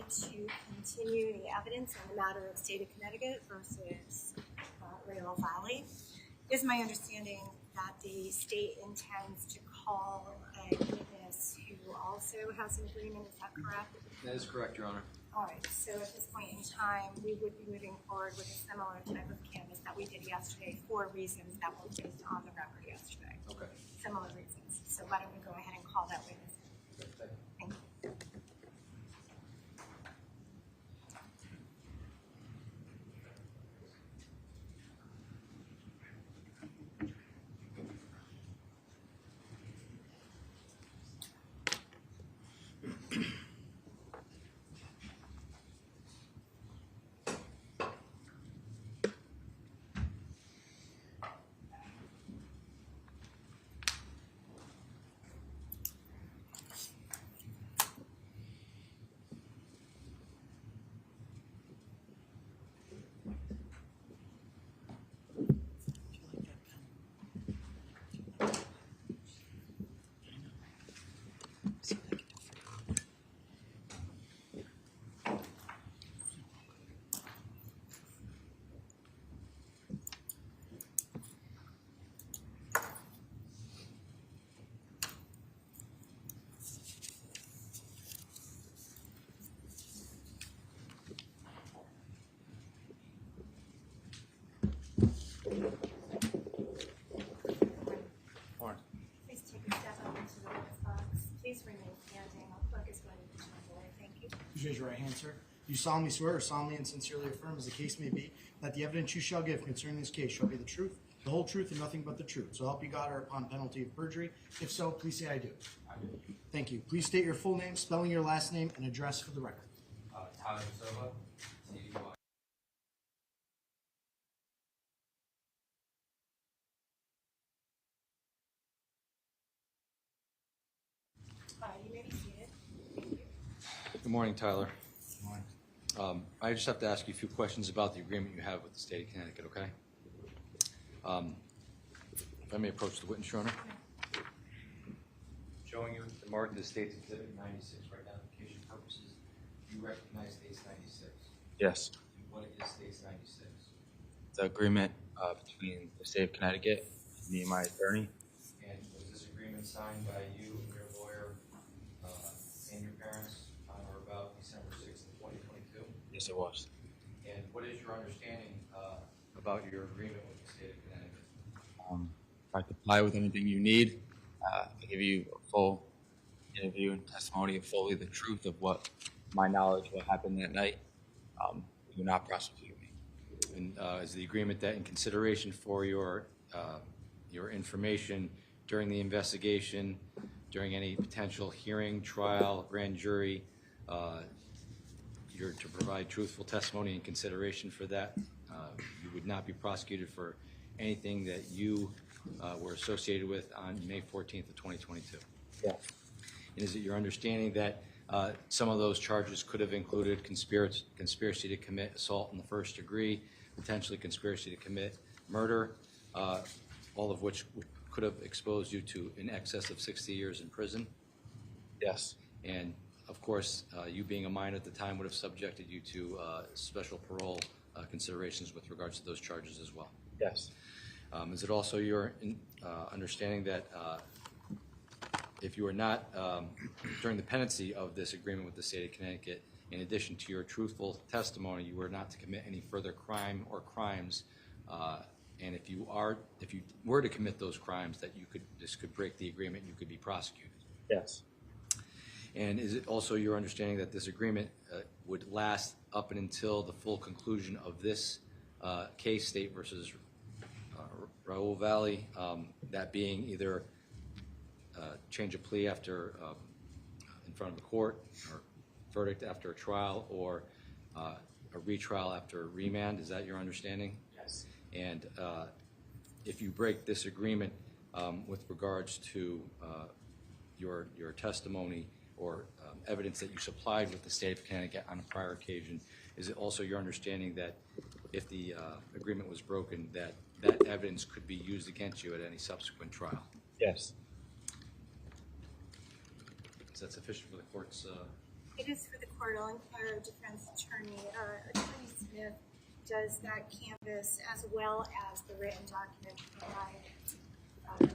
to continue the evidence on the matter of State of Connecticut versus Raul Valle. It is my understanding that the state intends to call a witness who also has an agreement. Is that correct? That is correct, Your Honor. All right. So at this point in time, we would be moving forward with a similar type of canvass that we did yesterday for reasons that were placed on the record yesterday. Okay. Similar reasons. So why don't we go ahead and call that witness? Okay. Thank you. Please take a step up into the witness box. Please remain standing. Our clerk is going to determine the way. Thank you. Please raise your right hand, sir. Do you solemnly swear or solemnly and sincerely affirm, as the case may be, that the evidence you shall give concerning this case shall be the truth, the whole truth, and nothing but the truth? So help you God, or upon penalty of perjury? If so, please say I do. I do. Thank you. Please state your full name, spelling your last name, and address for the record. Tyler Desilva, TDY. You may be seated. Thank you. Good morning, Tyler. Good morning. I just have to ask you a few questions about the agreement you have with the state of Connecticut, okay? If I may approach the witness, Your Honor. Showing you the mark of the state's exhibit 96 for identification purposes. You recognize state's 96. Yes. What is state's 96? The agreement between the state of Connecticut, me and my attorney. And was this agreement signed by you and your lawyer and your parents on or about December 6th, 2022? Yes, it was. And what is your understanding about your agreement with the state of Connecticut? If I comply with anything you need, I give you a full interview and testimony of fully the truth of what my knowledge what happened that night. You will not prosecute me. And is the agreement that in consideration for your information during the investigation, during any potential hearing, trial, grand jury, you're to provide truthful testimony in consideration for that? You would not be prosecuted for anything that you were associated with on May 14th of 2022? Yeah. And is it your understanding that some of those charges could have included conspiracy to commit assault in the first degree, potentially conspiracy to commit murder, all of which could have exposed you to in excess of 60 years in prison? Yes. And of course, you being a minor at the time would have subjected you to special parole considerations with regards to those charges as well? Yes. Is it also your understanding that if you are not, during the pendency of this agreement with the state of Connecticut, in addition to your truthful testimony, you were not to commit any further crime or crimes, and if you were to commit those crimes, that this could break the agreement, you could be prosecuted? Yes. And is it also your understanding that this agreement would last up and until the full conclusion of this case, State versus Raul Valle, that being either change of plea after in front of the court, or verdict after a trial, or a retrial after a remand? Is that your understanding? Yes. And if you break this agreement with regards to your testimony or evidence that you supplied with the state of Connecticut on a prior occasion, is it also your understanding that if the agreement was broken, that evidence could be used against you at any subsequent trial? Yes. Is that sufficient for the court's It is for the court. I'll inquire of defense attorney. Attorney Smith, does that canvas as well as the written document provide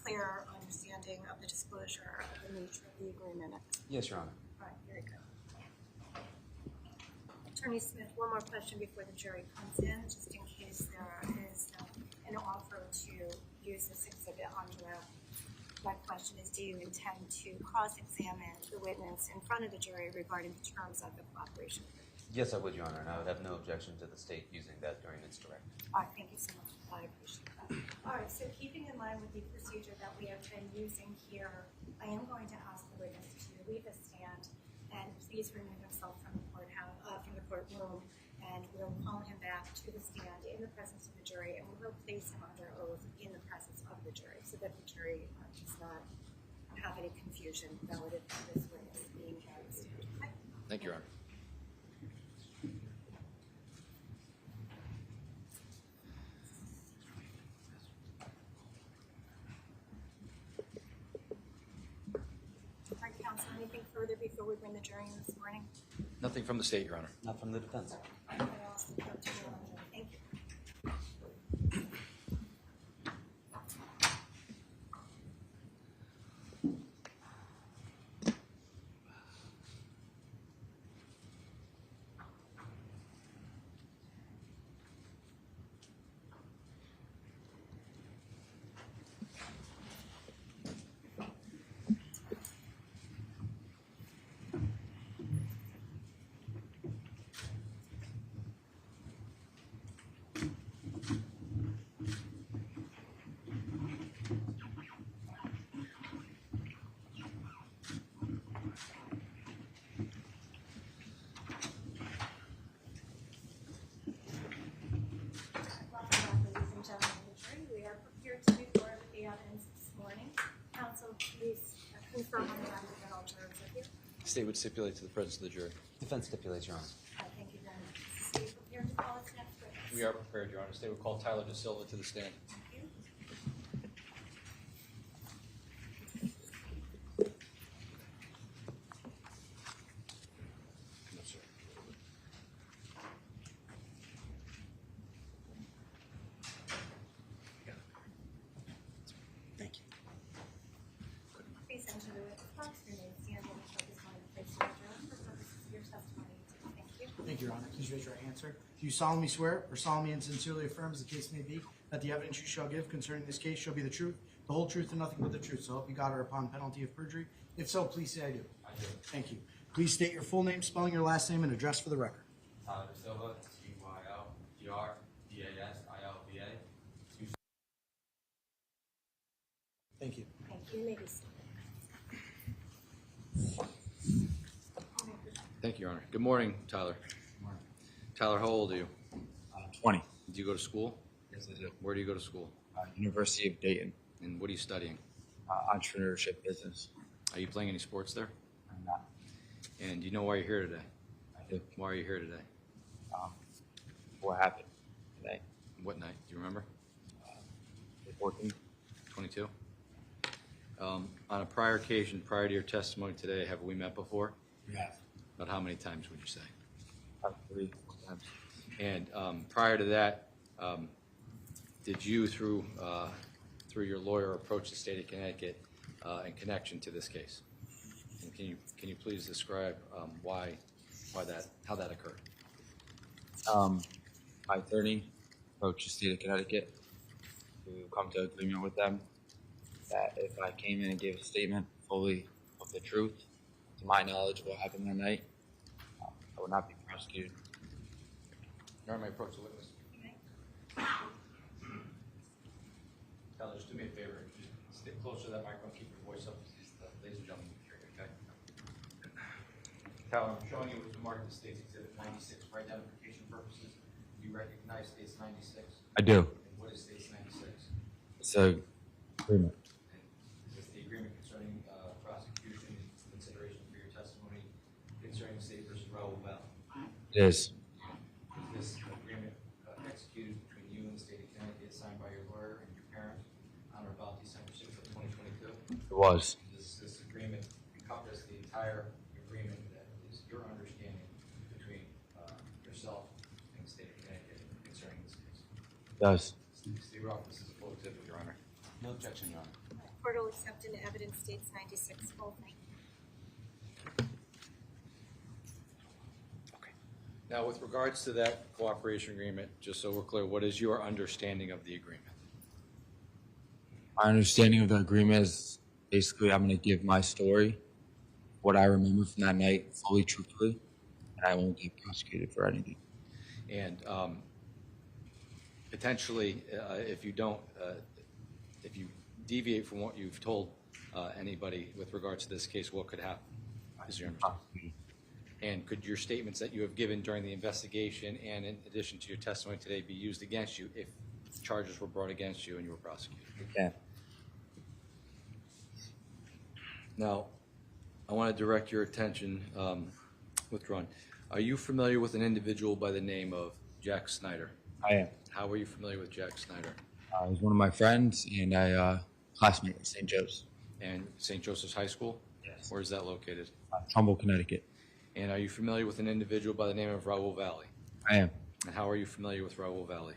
clear understanding of the disclosure of the nature of the agreement? Yes, Your Honor. All right, very good. Attorney Smith, one more question before the jury comes in, just in case there is an offer to use this exhibit on direct. My question is, do you intend to cross-examine the witness in front of the jury regarding the terms of the cooperation? Yes, I would, Your Honor, and I would have no objection to the state using that during its direct. All right, thank you so much. I appreciate that. All right, so keeping in line with the procedure that we have been using here, I am going to ask the witness to leave the stand and please remove himself from the courthouse, from the courtroom, and we'll call him back to the stand in the presence of the jury, and we'll place him under oath in the presence of the jury, so that the jury does not have any confusion relative to this witness being here on the stand. Okay? Thank you, Your Honor. All right, counsel, anything further before we bring the jury in this morning? Nothing from the state, Your Honor. Not from the defense. Anything else? Thank you. Welcome back, ladies and gentlemen of the jury. We are prepared to move forward with the evidence this morning. Counsel, please confirm on the record that all jurors are here. The state would stipulate to the presence of the jury. Defense stipulates, Your Honor. Thank you very much. Is the state prepared to call its next witness? We are prepared, Your Honor. The state would call Tyler Desilva to the stand. Thank you. No, sir. Thank you. Please enter the witness box. Remain standing until this moment placed in adjournment for purposes of your testimony. Thank you. Thank you, Your Honor. Please raise your right hand, sir. Do you solemnly swear or solemnly and sincerely affirm, as the case may be, that the evidence you shall give concerning this case shall be the truth, the whole truth, and nothing but the truth, so help you God, or upon penalty of perjury? If so, please say I do. I do. Thank you. Please state your full name, spelling your last name, and address for the record. Tyler Desilva, Tyler Desilva. Thank you. Thank you. You may be seated. Thank you, Your Honor. Good morning, Tyler. Tyler, how old are you? 20. Do you go to school? Yes, I do. Where do you go to school? University of Dayton. And what are you studying? Entrepreneurship business. Are you playing any sports there? I'm not. And do you know why you're here today? I do. Why are you here today? What happened today? What night? Do you remember? 14. 22? On a prior occasion, prior to your testimony today, have we met before? We have. About how many times would you say? About 3 times. And prior to that, did you, through your lawyer, approach the state of Connecticut in connection to this case? And can you please describe how that occurred? My attorney approached the state of Connecticut to come to agreement with them that if I came in and gave a statement fully of the truth, to my knowledge of what happened that night, I would not be prosecuted. Your Honor, may I approach the witness? Tyler, just do me a favor. Just stay closer to that microphone. Keep your voice up. Ladies and gentlemen, here, okay? Tyler, I'm showing you what's marked as State's Exhibit 96 for identification purposes. Do you recognize State's 96? I do. And what is State's 96? It's a agreement. Is this the agreement concerning prosecution and consideration for your testimony concerning State versus Raul Valle? It is. Is this agreement executed between you and the State of Connecticut, signed by your lawyer and your parent on or about December 6th of 2022? It was. Does this agreement encompass the entire Does. Steve Roth, this is a full exhibit, Your Honor. No objection, Your Honor. Court will accept into evidence states 96 full. Okay. Now, with regards to that cooperation agreement, just so we're clear, what is your understanding of the agreement? My understanding of the agreement is basically I'm going to give my story, what I remember from that night, fully truthfully, and I won't get prosecuted for anything. And potentially, if you don't, if you deviate from what you've told anybody with regards to this case, what could happen? Is your understanding? And could your statements that you have given during the investigation and in addition to your testimony today be used against you if charges were brought against you and you were prosecuted? Yeah. Now, I want to direct your attention, withdrawn. Are you familiar with an individual by the name of Jack Schneider? I am. How are you familiar with Jack Schneider? He's one of my friends and I classmate at St. Joe's. And St. Joseph's High School? Yes. Where is that located? Trumbull, Connecticut. And are you familiar with an individual by the name of Raul Valle? I am. And how are you familiar with Raul Valle?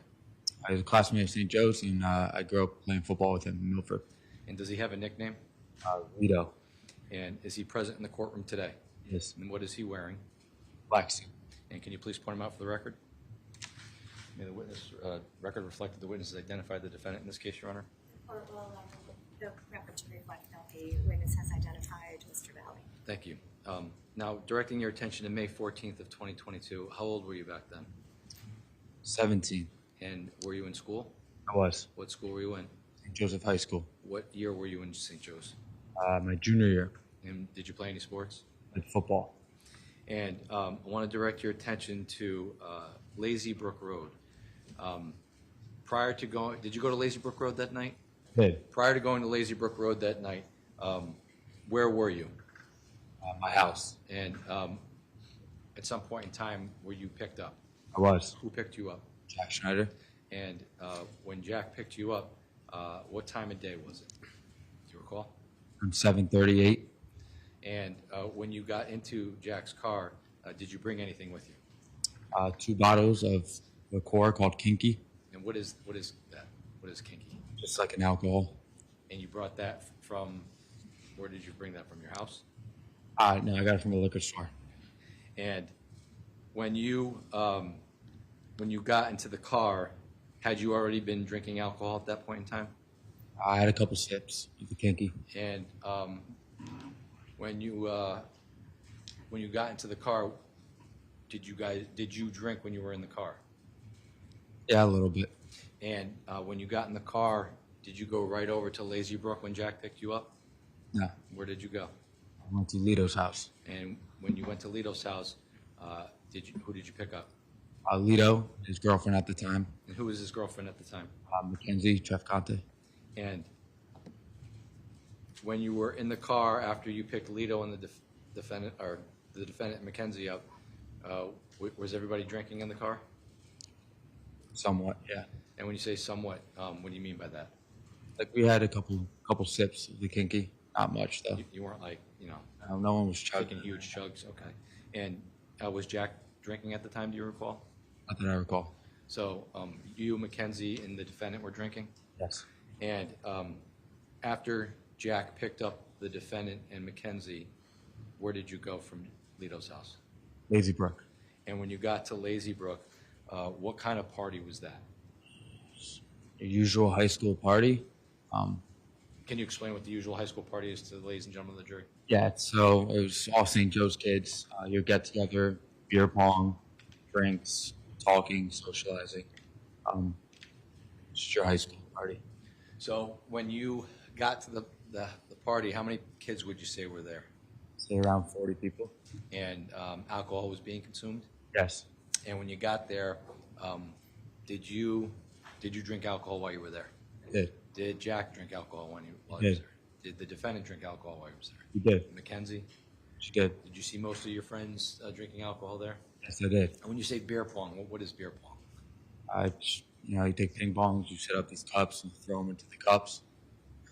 I was a classmate at St. Joe's and I grew up playing football with him in Milford. And does he have a nickname? Lido. And is he present in the courtroom today? Yes. And what is he wearing? Black suit. And can you please point him out for the record? May the witness record reflect that the witness has identified the defendant in this case, Your Honor? Or will the record to reflect that the witness has identified Mr. Valle. Thank you. Now, directing your attention to May 14th of 2022, how old were you back then? 17. And were you in school? I was. What school were you in? St. Joseph High School. What year were you in St. Joe's? My junior year. And did you play any sports? Played football. And I want to direct your attention to Lazy Brook Road. Prior to going, did you go to Lazy Brook Road that night? Did. Prior to going to Lazy Brook Road that night, where were you? My house. And at some point in time, were you picked up? I was. Who picked you up? Jack Schneider. And when Jack picked you up, what time of day was it? Do you recall? From 7:38. And when you got into Jack's car, did you bring anything with you? 2 bottles of liqueur called Kinky. And what is that? What is Kinky? Just like an alcohol. And you brought that from, where did you bring that from, your house? No, I got it from a liquor store. And when you got into the car, had you already been drinking alcohol at that point in time? I had a couple sips of the Kinky. And when you got into the car, did you drink when you were in the car? Yeah, a little bit. And when you got in the car, did you go right over to Lazy Brook when Jack picked you up? No. Where did you go? I went to Lido's house. And when you went to Lido's house, who did you pick up? Lido, his girlfriend at the time. And who was his girlfriend at the time? Mackenzie Trefcante. And when you were in the car after you picked Lido and the defendant Mackenzie up, was everybody drinking in the car? Somewhat, yeah. And when you say somewhat, what do you mean by that? Like we had a couple sips of the Kinky. Not much though. You weren't like, No one was taking chugging. huge chugs. Okay. And was Jack drinking at the time? Do you recall? Not that I recall. So you, Mackenzie, and the defendant were drinking. Yes. And after Jack picked up the defendant and Mackenzie, where did you go from Lido's house? Lazy Brook. And when you got to Lazy Brook, what kind of party was that? Your usual high school party. Can you explain what the usual high school party is to the ladies and gentlemen of the jury? Yeah, so it was all St. Joe's kids. You get together, beer pong, drinks, talking, socializing. Just your high school party. So when you got to the party, how many kids would you say were there? Say around 40 people. And alcohol was being consumed? Yes. And when you got there, did you drink alcohol while you were there? I did. Did Jack drink alcohol while he was did. there? Did the defendant drink alcohol while he was there? You did. Mackenzie? She did. Did you see most of your friends drinking alcohol there? Yes, I did. And when you say beer pong, what is beer pong? You take ping pongs, you set up these cups and throw them into the cups.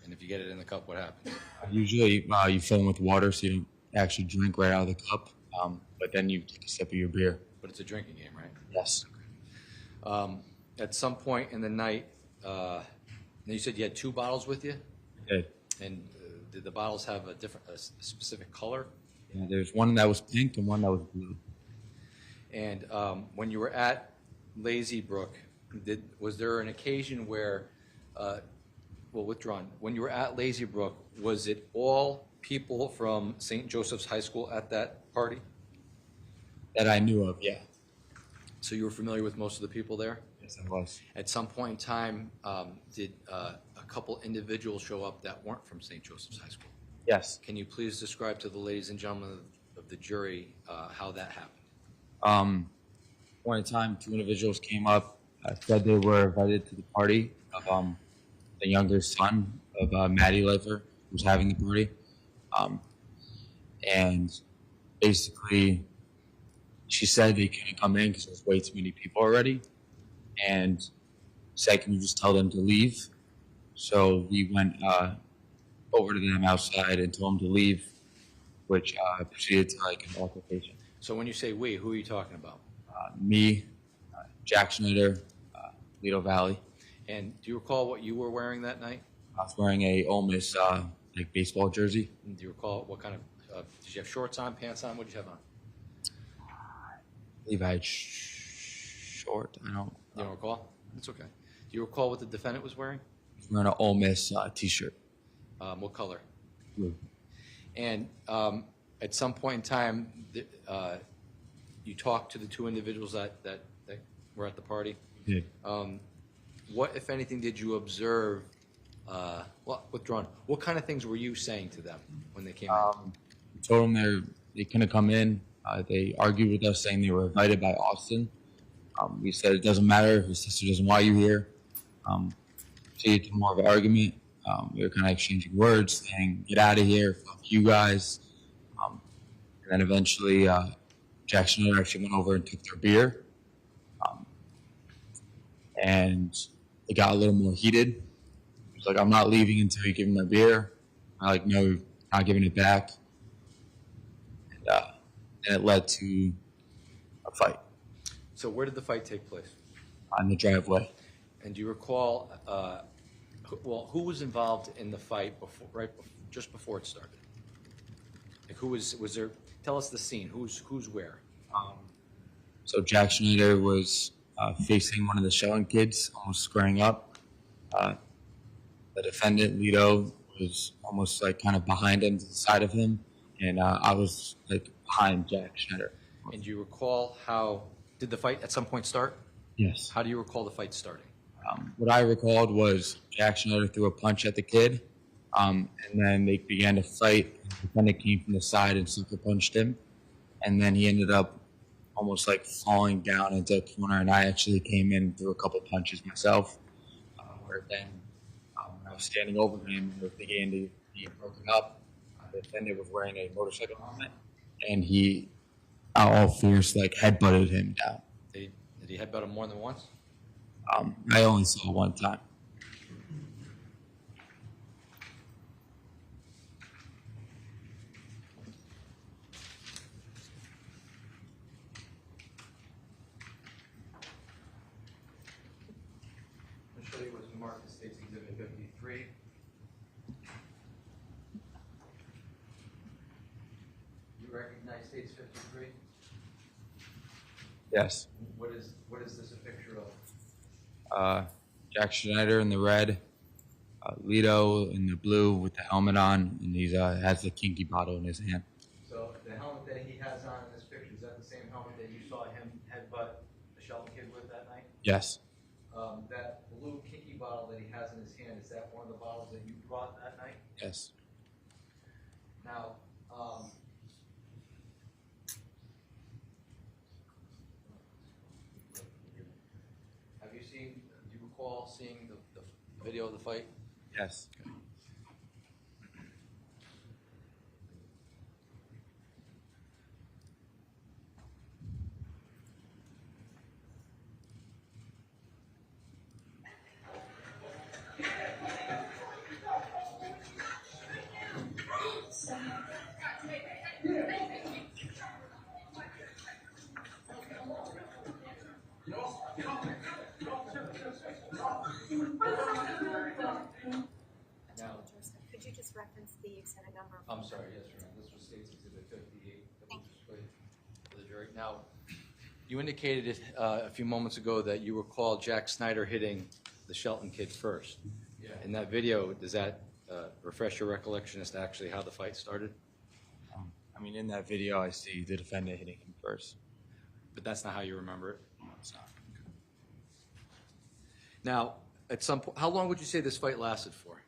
And if you get it in the cup, what happens? Usually you fill them with water so you don't actually drink right out of the cup, but then you take a sip of your beer. But it's a drinking game, right? Yes. At some point in the night, you said you had 2 bottles with you? Did. And did the bottles have a specific color? Yeah, there's one that was pink and one that was blue. And when you were at Lazy Brook, was there an occasion where, withdrawn, when you were at Lazy Brook, was it all people from St. Joseph's High School at that party? That I knew of, yeah. So you were familiar with most of the people there? Yes, I was. At some point in time, did a couple individuals show up that weren't from St. Joseph's High School? Yes. Can you please describe to the ladies and gentlemen of the jury how that happened? One time, 2 individuals came up, said they were invited to the party of the younger son of Maddie Leifer, who was having the party. And basically, she said they couldn't come in because there's way too many people already. And said, can you just tell them to leave? So we went over to them outside and told them to leave, which proceeded to like an altercation. So when you say we, who are you talking about? Me, Jack Schneider, Laurel Valle. And do you recall what you were wearing that night? I was wearing a Ole Miss like baseball jersey. And do you recall what kind of, did you have shorts on, pants on? What did you have on? I believe I had short. I don't. You don't recall? That's okay. Do you recall what the defendant was wearing? I was wearing an Ole Miss t-shirt. What color? Blue. And at some point in time, you talked to the 2 individuals that were at the party. Yeah. What, if anything, did you observe? Withdrawn. What kind of things were you saying to them when they came in? We told them they couldn't come in. They argued with us, saying they were invited by Austin. We said it doesn't matter if his sister doesn't want you here. Proceeded to more of an argument. We were kind of exchanging words, saying, "Get out of here, fuck you guys." And then eventually, Jackson and I actually went over and took their beer. And it got a little more heated. He was like, "I'm not leaving until you give me my beer." I'm like, "No, you're not giving it back." And it led to a fight So where did the fight take place? on the driveway. And do you recall, who was involved in the fight just before it started? Like who was there? Tell us the scene. Who's where? So Jack Schneider was facing one of the Shelton kids, almost squaring up. The defendant, Lito, was almost like kind of behind him to the side of him. And I was like behind Jack Schneider. And do you recall did the fight at some point start? Yes. How do you recall the fight starting? What I recalled was Jack Schneider threw a punch at the kid, and then they began to fight. The defendant came from the side and sucker punched him, and then he ended up almost like falling down into a corner, and I actually came in and threw a couple punches myself. Where then, when I was standing over him and it began to be broken up, the defendant was wearing a motorcycle helmet, and he, all fierce, like headbutted him down. Did he headbutt him more than once? I only saw one time. I'll show you what's marked as State's Exhibit 53. You recognize State's 53? Yes. What is this a picture of? Jack Schneider in the red, Lito in the blue with the helmet on, and he has the Kinky bottle in his hand. So the helmet that he has on in this picture, is that the same helmet that you saw him headbutt the Shelton kid with that night? Yes. That blue Kinky bottle that he has in his hand, is that one of the bottles that you brought that night? Yes. Now, do you recall seeing the video of the fight? Yes. Defendant speaks and a number of. I'm sorry, yes, Your Honor. This was State's Exhibit 58. Thank you. For the jury. Now, you indicated a few moments ago that you recall Jack Schneider hitting the Shelton kid first. Yeah. In that video, does that refresh your recollection as to actually how the fight started? I mean, in that video, I see the defendant hitting him first. But that's not how you remember it? No, it's not. Now, at some point, how long would you say this fight lasted for?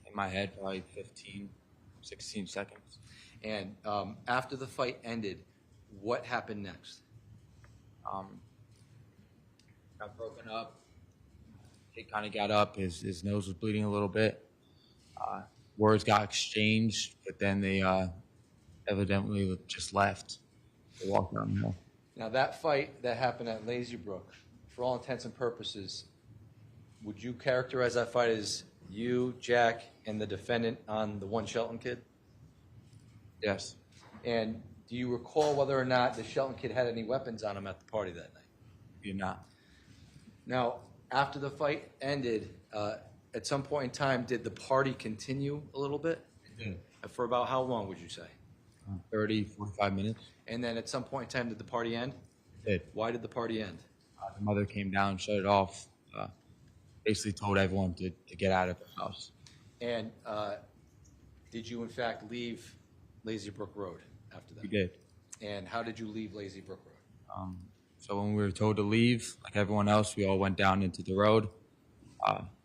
In my head, probably 15, 16 seconds. And after the fight ended, what happened next? Got broken up. He kind of got up. His nose was bleeding a little bit. Words got exchanged, but then they evidently just left. They walked down the hill. Now, that fight that happened at Lazy Brook, for all intents and purposes, would you characterize that fight as you, Jack, and the defendant on the one Shelton kid? Yes. And do you recall whether or not the Shelton kid had any weapons on him at the party that night? You're not. Now, after the fight ended, at some point in time, did the party continue a little bit? It did. For about how long would you say? 30, 45 minutes. And then at some point in time, did the party end? It did. Why did the party end? The mother came down, shut it off, basically told everyone to get out of the house. And did you, in fact, leave Lazy Brook Road after that? We did. And how did you leave Lazy Brook Road? So when we were told to leave, like everyone else, we all went down into the road.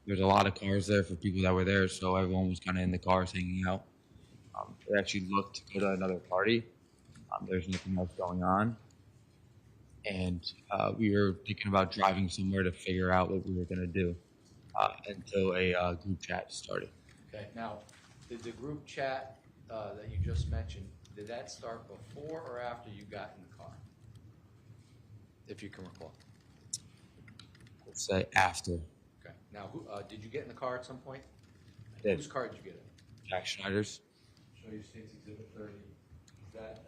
There's a lot of cars there for people that were there, so everyone was kind of in the cars hanging out. We actually looked to go to another party. There's nothing else going on. And we were thinking about driving somewhere to figure out what we were going to do until a group chat started. Okay. Now, did the group chat that you just mentioned, did that start before or after you got in the car? If you can recall. Let's say after. Okay. Now, did you get in the car at some point? I did. Whose car did you get in? Jack Schneider's. Show you State's Exhibit 30. Is that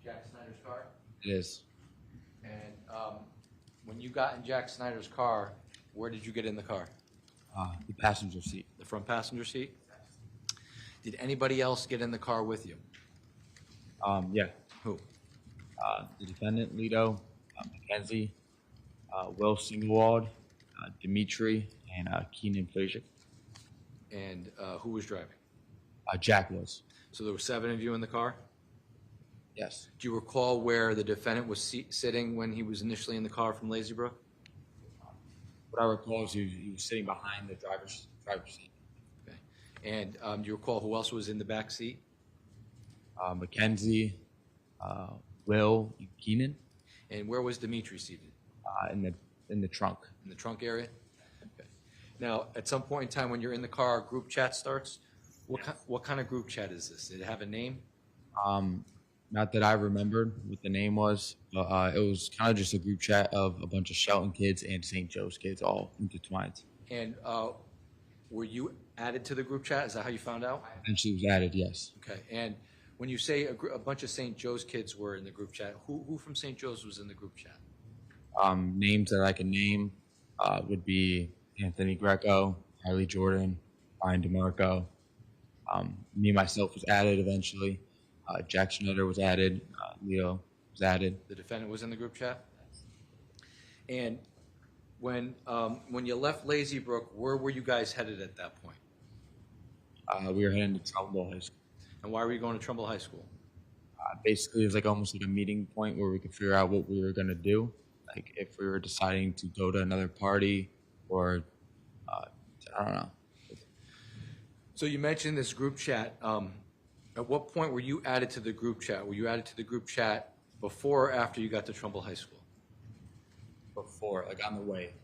Jack Snyder's car? It is. And when you got in Jack Snyder's car, where did you get in the car? The passenger seat. The front passenger seat? Did anybody else get in the car with you? Yeah. Who? The defendant, Lito, Mackenzie, Will Singlewald, Dimitri, and Keenan Frazier. And who was driving? Jack was. So there were 7 of you in the car? Yes. Do you recall where the defendant was sitting when he was initially in the car from Lazy Brook? What I recall is he was sitting behind the driver's seat. Okay. And do you recall who else was in the back seat? Mackenzie, Will, and Keenan And where was Dimitri seated? in the trunk. In the trunk area? Okay. Now, at some point in time when you're in the car, group chat starts. What kind of group chat is this? Did it have a name? Not that I remembered what the name was, but it was kind of just a group chat of a bunch of Shelton kids and St. Joe's kids all intertwined. And were you added to the group chat? Is that how you found out? And she was added, yes. Okay. And when you say a bunch of St. Joe's kids were in the group chat, who from St. Joe's was in the group chat? Names that I can name would be Anthony Greco, Riley Jordan, Ryan DeMarco. Me, myself was added eventually. Jack Schneider was added. Leo was added. The defendant was in the group chat? And when you left Lazy Brook, where were you guys headed at that point? We were heading to Trumbull High School. And why were you going to Trumbull High School? Basically, it was like almost like a meeting point where we could figure out what we were going to do. Like if we were deciding to go to another party or, I don't know. So you mentioned this group chat. At what point were you added to the group chat? Were you added to the group chat before or after you got to Trumbull High School? Before, like on the way.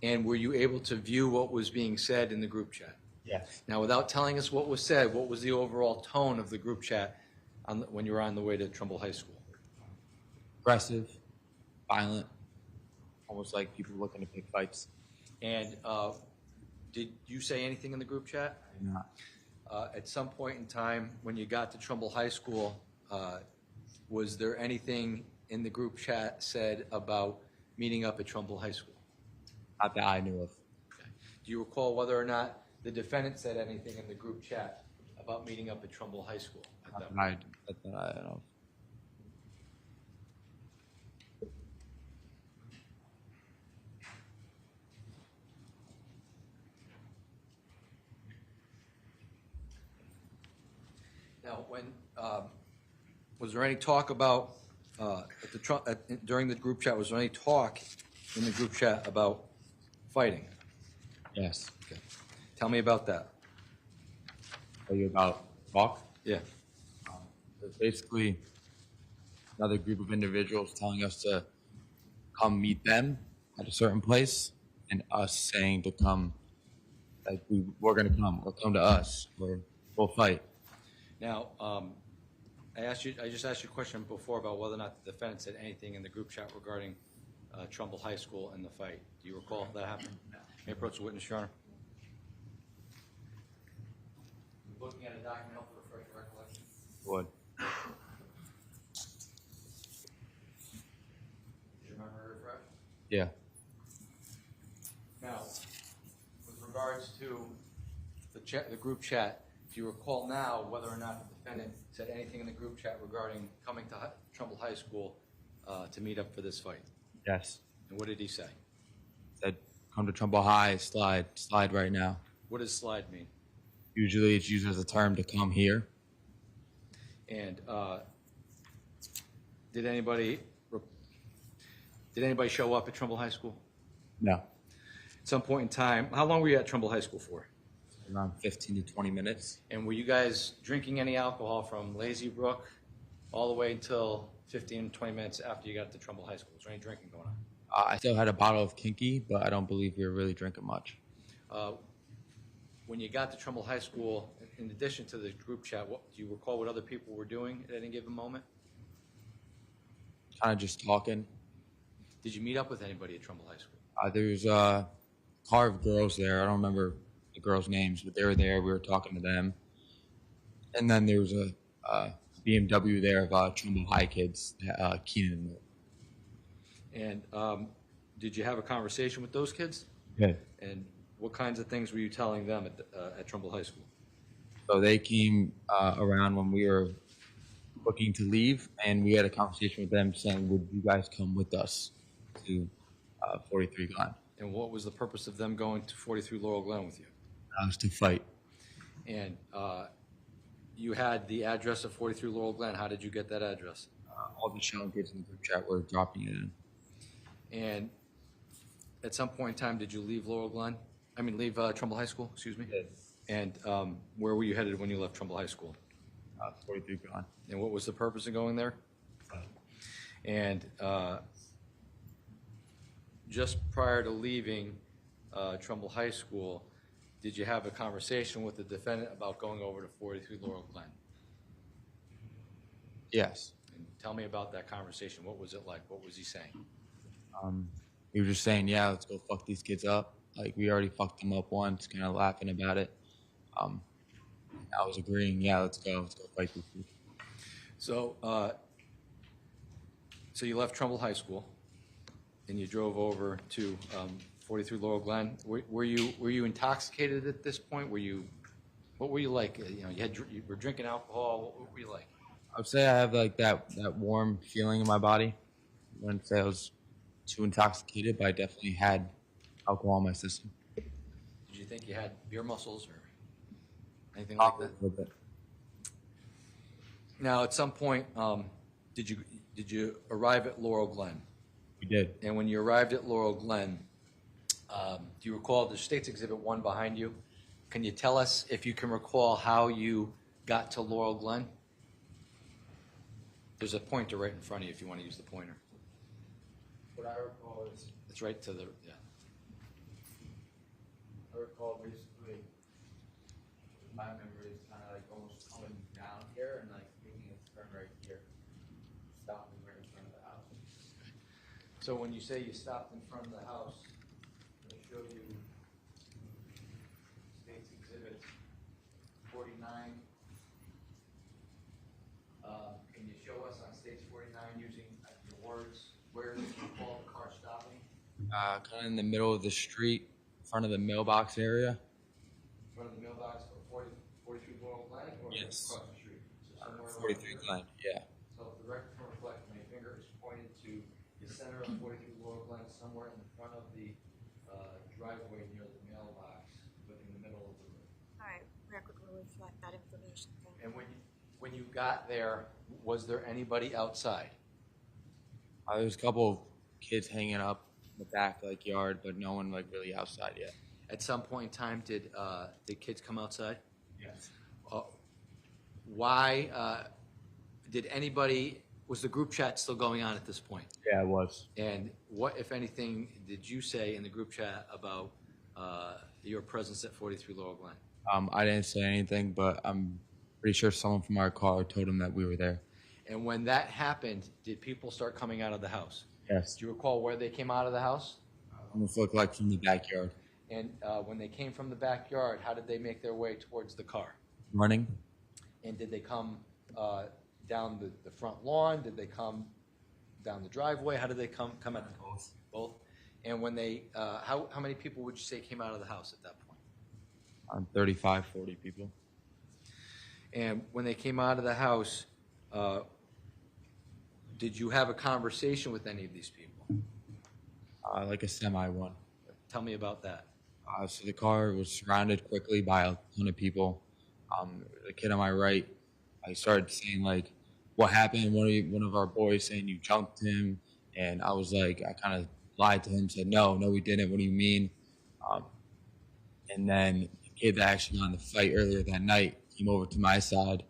And were you able to view what was being said in the group chat? Yes. Now, without telling us what was said, what was the overall tone of the group chat when you were on the way to Trumbull High School? Aggressive, violent, almost like people looking to pick fights. And did you say anything in the group chat? I did not. At some point in time when you got to Trumbull High School, was there anything in the group chat said about meeting up at Trumbull High School? Not that I knew of. Okay. Do you recall whether or not the defendant said anything in the group chat about meeting up at Trumbull High School at that I don't know. Now, when was there any talk about during the group chat? Was there any talk in the group chat about fighting? Yes. Okay. Tell me about that. Tell you about talk? Yeah. There's basically another group of individuals telling us to come meet them at a certain place, and us saying to come, like we're going to come, or come to us, or we'll fight. Now, I just asked you a question before about whether or not the defendant said anything in the group chat regarding Trumbull High School and the fight. Do you recall that happened? May I approach the witness, Your Honor? Looking at a document, help to refresh your recollection. Would. Does your memory refresh? Yeah. Now, with regards to the group chat, do you recall now whether or not the defendant said anything in the group chat regarding coming to Trumbull High School to meet up for this fight? Yes. And what did he say? Said, come to Trumbull High, slide right now. What does slide mean? Usually it's used as a term to come here. And did anybody show up at Trumbull High School? No. At some point in time, how long were you at Trumbull High School for? Around 15 to 20 minutes. And were you guys drinking any alcohol from Lazy Brook all the way until 15, 20 minutes after you got to Trumbull High School? Was there any drinking going on? I still had a bottle of Kinky, but I don't believe we were really drinking much. When you got to Trumbull High School, in addition to the group chat, do you recall what other people were doing at any given moment? Kind of just talking. Did you meet up with anybody at Trumbull High School? There was a car of girls there. I don't remember the girls' names, but they were there. We were talking to them. And then there was a BMW there of Trumbull High kids, Keenan. And did you have a conversation with those kids? Yeah. And what kinds of things were you telling them at Trumbull High School? So they came around when we were looking to leave, and we had a conversation with them saying, would you guys come with us to 43 Glen? And what was the purpose of them going to 43 Laurel Glen with you? To fight. And you had the address of 43 Laurel Glen. How did you get that address? All the Shelton kids in the group chat were dropping it in. And at some point in time, did you leave leave Trumbull High School, excuse me? Yeah. And where were you headed when you left Trumbull High School? 43 Glen. And what was the purpose of going there? And just prior to leaving Trumbull High School, did you have a conversation with the defendant about going over to 43 Laurel Glen? Yes. And tell me about that conversation. What was it like? What was he saying? He was just saying, yeah, let's go fuck these kids up. Like, we already fucked them up once, kind of laughing about it. I was agreeing, yeah, let's go fight these people. So, so you left Trumbull High School, and you drove over to 43 Laurel Glen. Were you intoxicated at this point? What were you like? You were drinking alcohol. What were you like? I would say I have like that warm feeling in my body. I wouldn't say I was too intoxicated, but I definitely had alcohol in my system. Did you think you had beer muscles or anything like that? A little bit. Now, at some point, did you arrive at Laurel Glen? We did. And when you arrived at Laurel Glen, do you recall the State's Exhibit 1 behind you? Can you tell us if you can recall how you got to Laurel Glen? There's a pointer right in front of you if you want to use the pointer. What I recall is, It's right to the, yeah. I recall basically, my memory is kind of like almost coming down here and like making a turn right here, stopping right in front of the house. So when you say you stopped in front of the house, I show you State's Exhibit 49. Can you show us on State's 49 using your words, where did you call the car stopping? Kind of in the middle of the street, in front of the mailbox area. front of the mailbox for 43 Laurel Glenn, or Yes. across the street? So somewhere 43 Glenn, yeah. So if the record can reflect, my finger is pointed to the center of 43 Laurel Glen, somewhere in the front of the driveway near the mailbox, but in the middle of the room. All right, record will reflect that information. Thank you. And when you got there, was there anybody outside? There was a couple of kids hanging up in the back like yard, but no one like really outside yet. At some point in time, did kids come outside? Yes. Why did anybody? Was the group chat still going on at this point? Yeah, it was. And what, if anything, did you say in the group chat about your presence at 43 Laurel Glen? I didn't say anything, but I'm pretty sure someone from our car told him that we were there. And when that happened, did people start coming out of the house? Yes. Do you recall where they came out of the house? Almost looked like from the backyard. And when they came from the backyard, how did they make their way towards the car? Running? And did they come down the front lawn? Did they come down the driveway? How did they come at Both. both? And when they, how many people would you say came out of the house at that point? 35, 40 people. And when they came out of the house, did you have a conversation with any of these people? Like a semi one. Tell me about that. So the car was surrounded quickly by a ton of people. The kid on my right, I started saying like, "What happened?" One of our boys saying you jumped him, and I was like, I kind of lied to him, said, "No, we didn't. What do you mean?" And then the kid that actually got in the fight earlier that night came over to my side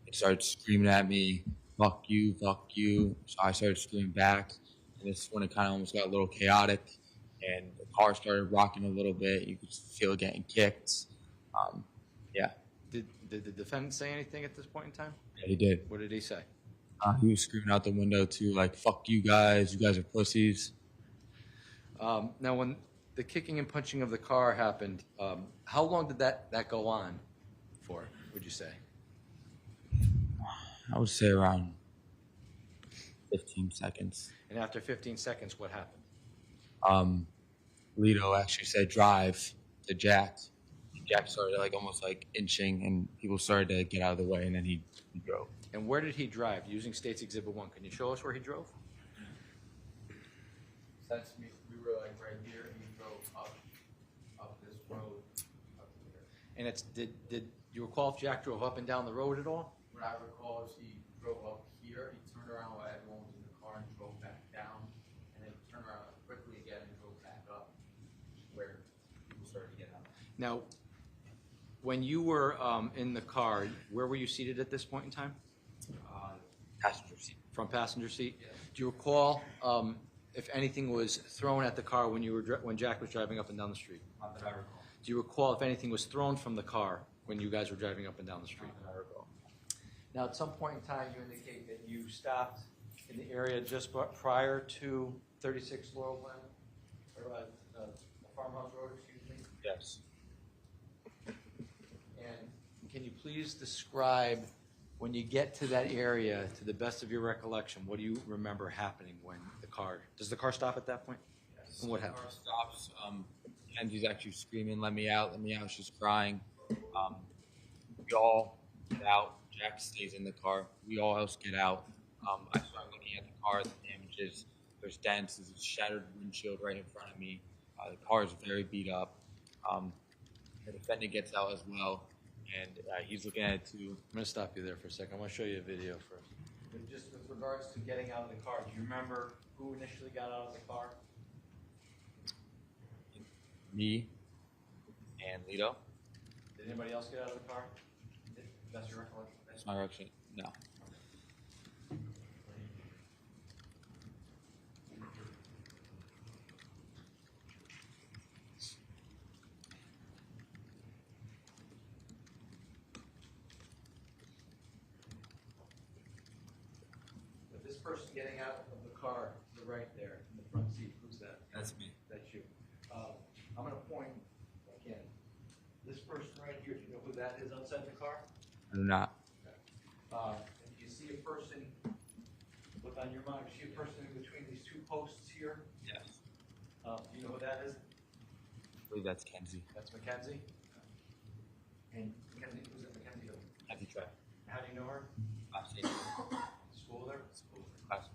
and started screaming at me, fuck you. So I started screaming back, and this is when it kind of almost got a little chaotic, and the car started rocking a little bit. You could feel it getting kicked. Yeah. Did the defendant say anything at this point in time? Yeah, he did. What did he say? He was screaming out the window too, like, fuck you guys are pussies. Now, when the kicking and punching of the car happened, how long did that go on for, would you say? I would say around 15 seconds. And after 15 seconds, what happened? Lito actually said drive to Jack. Jack started like almost like inching, and people started to get out of the way, and then he drove. And where did he drive? Using State's Exhibit 1, can you show us where he drove? Since we were like right here, he drove up this road up here. And did you recall if Jack drove up and down the road at all? What I recall is he drove up here, he turned around while everyone was in the car and drove back down, and then turned around quickly again and drove back up where people started to get out. Now, when you were in the car, where were you seated at this point in time? Passenger seat. Front passenger seat? Yes. Do you recall if anything was thrown at the car when Jack was driving up and down the street? Not that I recall. Do you recall if anything was thrown from the car when you guys were driving up and down the street? Not that I recall. Now, at some point in time, you indicate that you stopped in the area just prior to 36 Laurel Glen, or Farmhouse Road, excuse me. Yes. And can you please describe, when you get to that area, to the best of your recollection, what do you remember happening when does the car stop at that point? Yes. And what The happened? car stops. Kenzie's actually screaming, let me out. She's crying. We all get out. Jack stays in the car. We all else get out. I start looking at the car, the damages. There's dents. There's a shattered windshield right in front of me. The car is very beat up. The defendant gets out as well, and he's looking at it too. I'm going to stop you there for a second. I want to show you a video first. But just with regards to getting out of the car, do you remember who initially got out of the car? Me and Lito. Did anybody else get out of the car? That's your recollection? That's my reaction. No. But this person getting out of the car, to the right there, in the front seat, who's that? That's me. That's you. I'm going to point again. This person right here, do you know who that is outside the car? I do not. If you see a person, look on your mind, you see a person in between these two posts here? Yes. Do you know who that is? I believe that's Kenzie. That's Mackenzie? And Mackenzie, who's it, Mackenzie who? Happy try. How do you know her? I've seen it. School there? School class.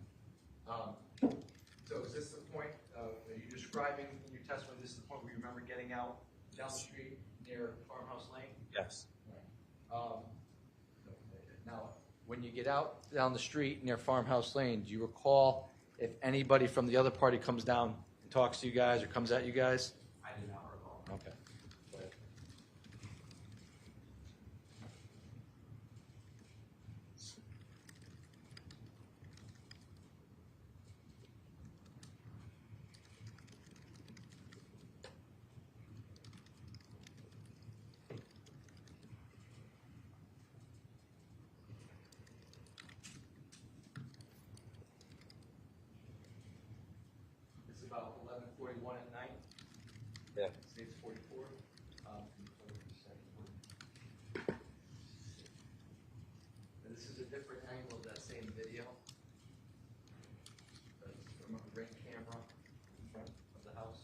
So is this the point, are you describing in your testimony, this is the point where you remember getting out down the street near Farmhouse Lane? Yes. Now, when you get out down the street near Farmhouse Lane, do you recall if anybody from the other party comes down and talks to you guys or comes at you guys? I do not recall. Okay. Go ahead. It's about 11:41 at night. Yeah. Say it's 44. And this is a different angle of that same video. It's from a ring camera in front of the house.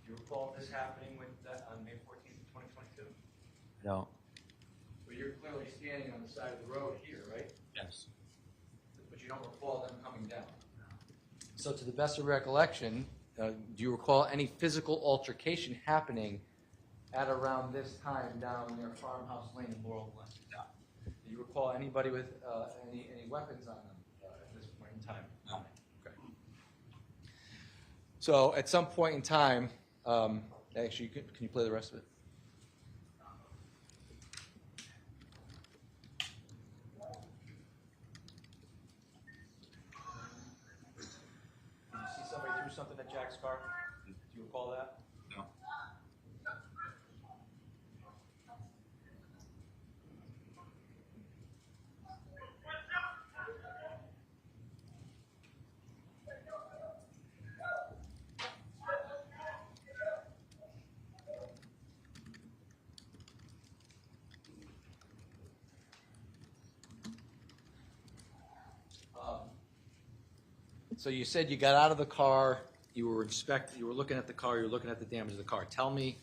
Do you recall this happening with that on May 14th, 2022? No. Well, you're clearly standing on the side of the road here, right? Yes. But you don't recall them coming down? So to the best of recollection, do you recall any physical altercation happening at around this time down near Farmhouse Lane in Laurel Glenn? No. Do you recall anybody with any weapons on them at this point in time? No. Okay. So at some point in time, actually, can you play the rest of it? Did you see somebody threw something at Jack's car? Do you recall that? No. So you said you got out of the car, you were looking at the car, you were looking at the damage of the car. Tell the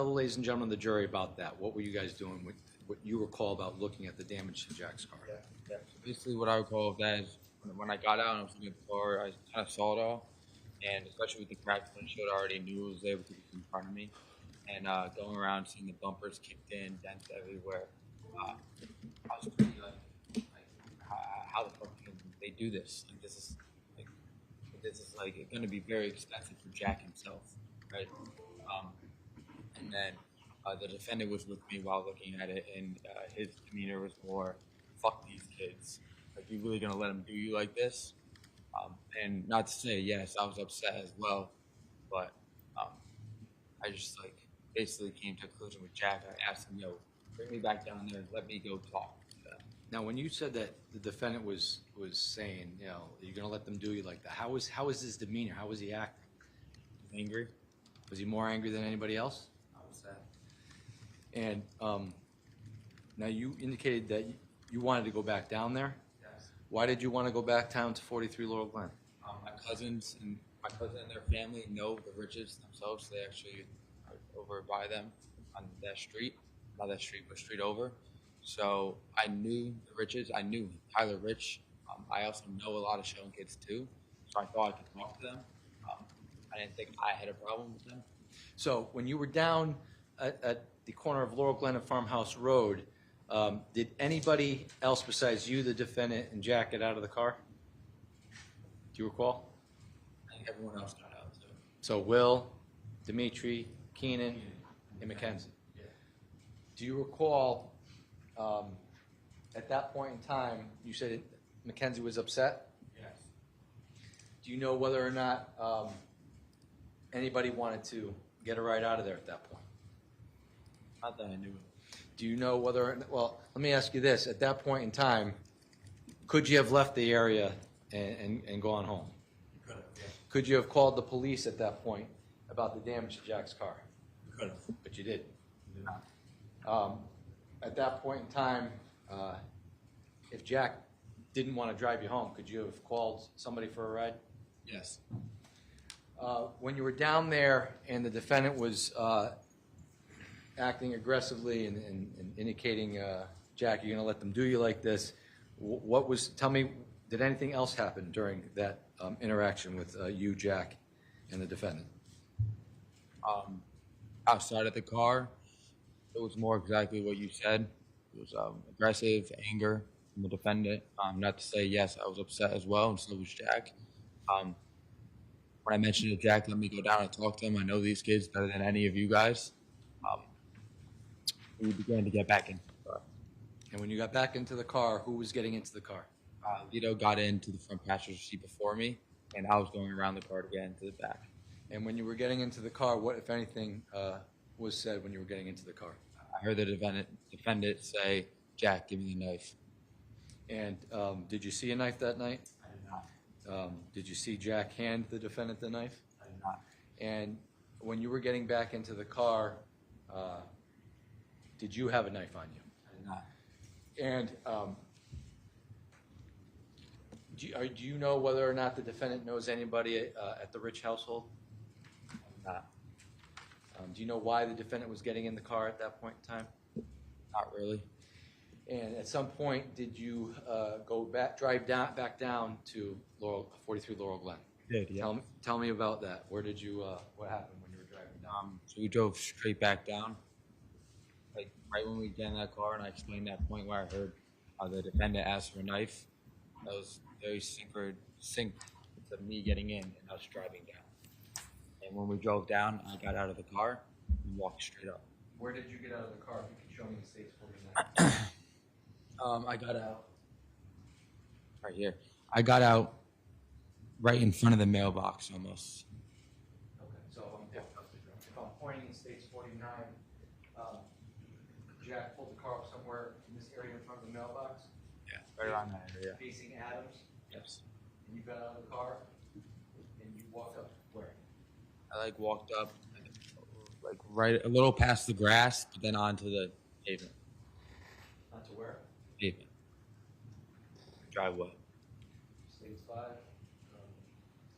ladies and gentlemen of the jury about that. What were you guys doing? What you recall about looking at the damage to Jack's car? Yeah. So basically, what I recall of that is when I got out and I was looking at the car, I kind of saw it all, and especially with the cracked windshield, I already knew it was there because it was in front of me. And going around, seeing the bumpers kicked in, dents everywhere, I was pretty like how the fuck can they do this? Like this is going to be very expensive for Jack himself, right? And then the defendant was with me while looking at it, and his demeanor was more, "Fuck these kids! Like you really gonna let them do you like this?" And not to say yes, I was upset as well, but I just like basically came to a conclusion with Jack. I asked him, "Yo, bring me back down there. Let me go talk." Now, when you said that the defendant was saying, you know, you're going to let them do you like that, how was his demeanor? How was he acting? Angry? Was he more angry than anybody else? I was sad. And now you indicated that you wanted to go back down there. Yes. Why did you want to go back down to 43 Laurel Glen? My cousin and their family know the Riches themselves. They actually are over by them on that street. Not that street, but street over. So I knew the Riches. I knew Tyler Rich. I also know a lot of Shelton kids too. So I thought I could talk to them. I didn't think I had a problem with them. So when you were down at the corner of Laurel Glen and Farmhouse Road, did anybody else besides you, the defendant, and Jack get out of the car? Do you recall? I think everyone else got out too. So Will, Dimitri, Keenan, and Mackenzie. Yeah. Do you recall at that point in time, you said Mackenzie was upset? Yes. Do you know whether or not anybody wanted to get a ride out of there at that point? Not that I knew. Do you know whether, well, let me ask you this. At that point in time, could you have left the area and gone home? Could have, yeah. Could you have called the police at that point about the damage to Jack's car? Could have. But you didn't. Did not. At that point in time, if Jack didn't want to drive you home, could you have called somebody for a ride? Yes. When you were down there and the defendant was acting aggressively and indicating, Jack, you're going to let them do you like this, tell me, did anything else happen during that interaction with you, Jack, and the defendant? Outside of the car, it was more exactly what you said. It was aggressive, anger from the defendant. Not to say, yes, I was upset as well, and so was Jack. When I mentioned to Jack, let me go down and talk to him, I know these kids better than any of you guys. We began to get back in the car. And when you got back into the car, who was getting into the car? Lito got into the front passenger seat before me, and I was going around the car to get into the back. And when you were getting into the car, what, if anything, was said when you were getting into the car? I heard the defendant say, Jack, give me the knife. And did you see a knife that night? I did not. Did you see Jack hand the defendant the knife? I did not. And when you were getting back into the car, did you have a knife on you? I did not. And do you know whether or not the defendant knows anybody at the Rich household? I did not. Do you know why the defendant was getting in the car at that point in time? Not really. And at some point, did you back down to 43 Laurel Glenn? Did, yeah. Tell me about that. Where did you? What happened when you were driving down? So we drove straight back down. Like right when we get in that car, and I explained that point where I heard the defendant ask for a knife. That was very synced to me getting in and us driving down. And when we drove down, I got out of the car and walked straight up. Where did you get out of the car? If you could show me the states 49. I got out right here. I got out right in front of the mailbox almost. Okay, so if I'm pointing in states 49, Jack pulled the car up somewhere in this area in front of the mailbox, Yeah, right around that area. facing Adams, Yes. and you got out of the car, and you walked up where? I walked up right a little past the grass, but then onto the pavement. Not to where? Pavement. Driveway. States 5,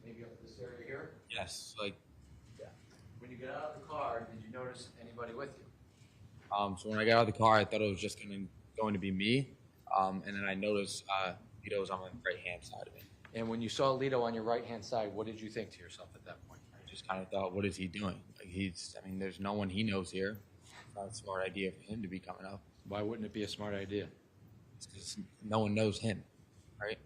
maybe up this area here. Yes. When you get out of the car, did you notice anybody with you? So when I got out of the car, I thought it was just going to be me. And then I noticed Lito was on my right hand side of me. And when you saw Lito on your right-hand side, what did you think to yourself at that point? I just kind of thought, what is he doing? There's no one he knows here. It's not a smart idea for him to be coming up. Why wouldn't it be a smart idea? It's because no one knows him, right?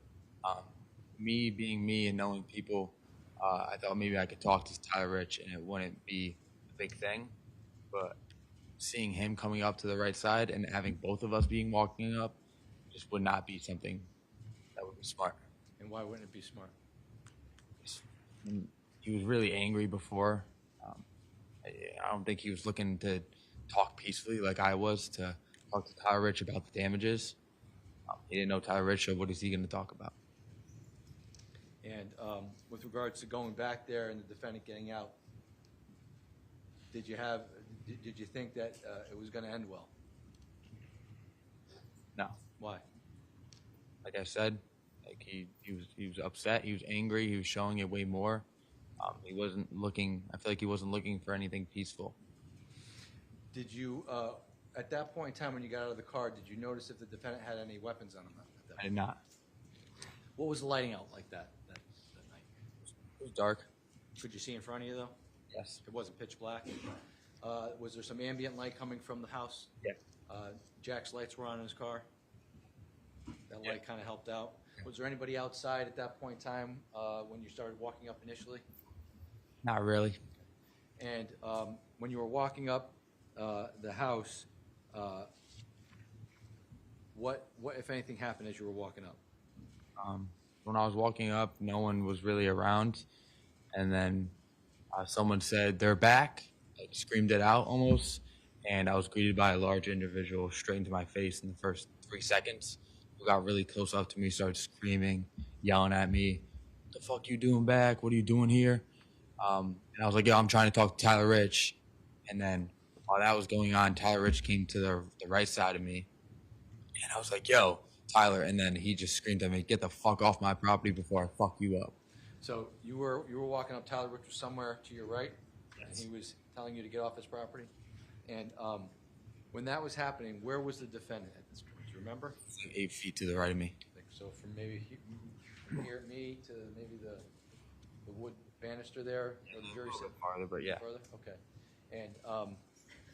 Me being me and knowing people, I thought maybe I could talk to Tyler Rich and it wouldn't be a big thing. But seeing him coming up to the right side and having both of us walking up just would not be something that would be smart. And why wouldn't it be smart? And he was really angry before. I don't think he was looking to talk peacefully like I was to talk to Tyler Rich about the damages. He didn't know Tyler Rich, so what is he going to talk about? And with regards to going back there and the defendant getting out, did you think that it was going to end well? No. Why? Like I said, he was upset. He was angry. He was showing it way more. He wasn't looking. I feel like he wasn't looking for anything peaceful. Did you, at that point in time when you got out of the car, did you notice if the defendant had any weapons on him at that I point? did not. What was the lighting out like that night? It was dark. Could you see in front of you though? Yes. It wasn't pitch black. Was there some ambient light coming from the house? Yes. Jack's lights were on in his car. That Yeah. light kind of helped out. Was there anybody outside at that point in time when you started walking up initially? Not really. And when you were walking up the house, what if anything happened as you were walking up? When I was walking up, no one was really around, and then Someone said they're back, like screamed it out almost, and I was greeted by a large individual straight into my face in the first 3 seconds, who got really close up to me, started screaming, yelling at me, "What the fuck you doing back? What are you doing here?" And I was like, "Yo, I'm trying to talk to Tyler Rich." And then while that was going on, Tyler Rich came to the right side of me, and I was like, "Yo, Tyler," and then he just screamed at me, "Get the fuck off my property before I fuck you up." So you were walking up, Tyler Rich was somewhere to your right, and he was telling you to get off his property. And when that was happening, where was the defendant at this point? Do you remember? It's like 8 feet to the right of me. Like, so from maybe from here at me to maybe the wood banister there, or the jury A little said bit farther, but yeah. further. Okay. And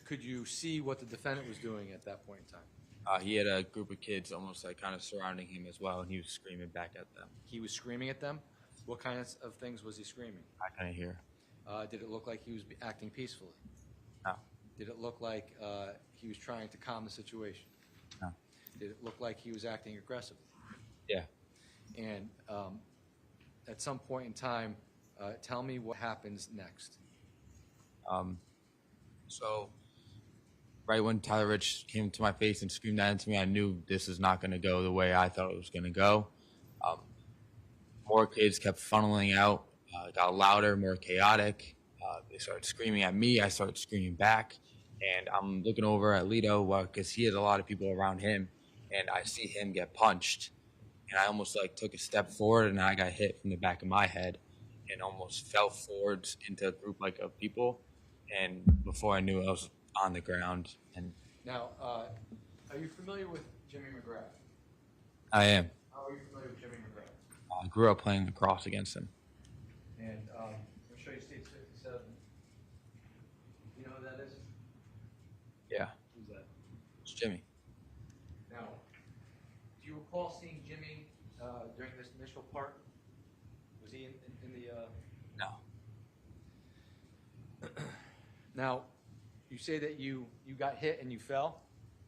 could you see what the defendant was doing at that point in time? He had a group of kids almost like kind of surrounding him as well, and he was screaming back at them. He was screaming at them. What kinds of things was he screaming? I couldn't hear. Did it look like he was acting peacefully? No. Did it look like he was trying to calm the situation? No. Did it look like he was acting aggressively? Yeah. And at some point in time, tell me what happens next. So right when Tyler Rich came to my face and screamed that into me, I knew this is not going to go the way I thought it was going to go. More kids kept funneling out, got louder, more chaotic. They started screaming at me. I started screaming back. And I'm looking over at Lito because he had a lot of people around him. And I see him get punched. And I almost like took a step forward, and I got hit from the back of my head and almost fell forwards into a group like of people. And before I knew it, I was on the ground. And Now, are you familiar with Jimmy McGrath? I am. How are you familiar with Jimmy McGrath? I grew up playing lacrosse against him. And I'll show you State 57. You know who that is? Yeah, Who's that? it's Jimmy. Now, do you recall seeing Jimmy during this initial part? Was he in the? No. Now, you say that you got hit and you fell,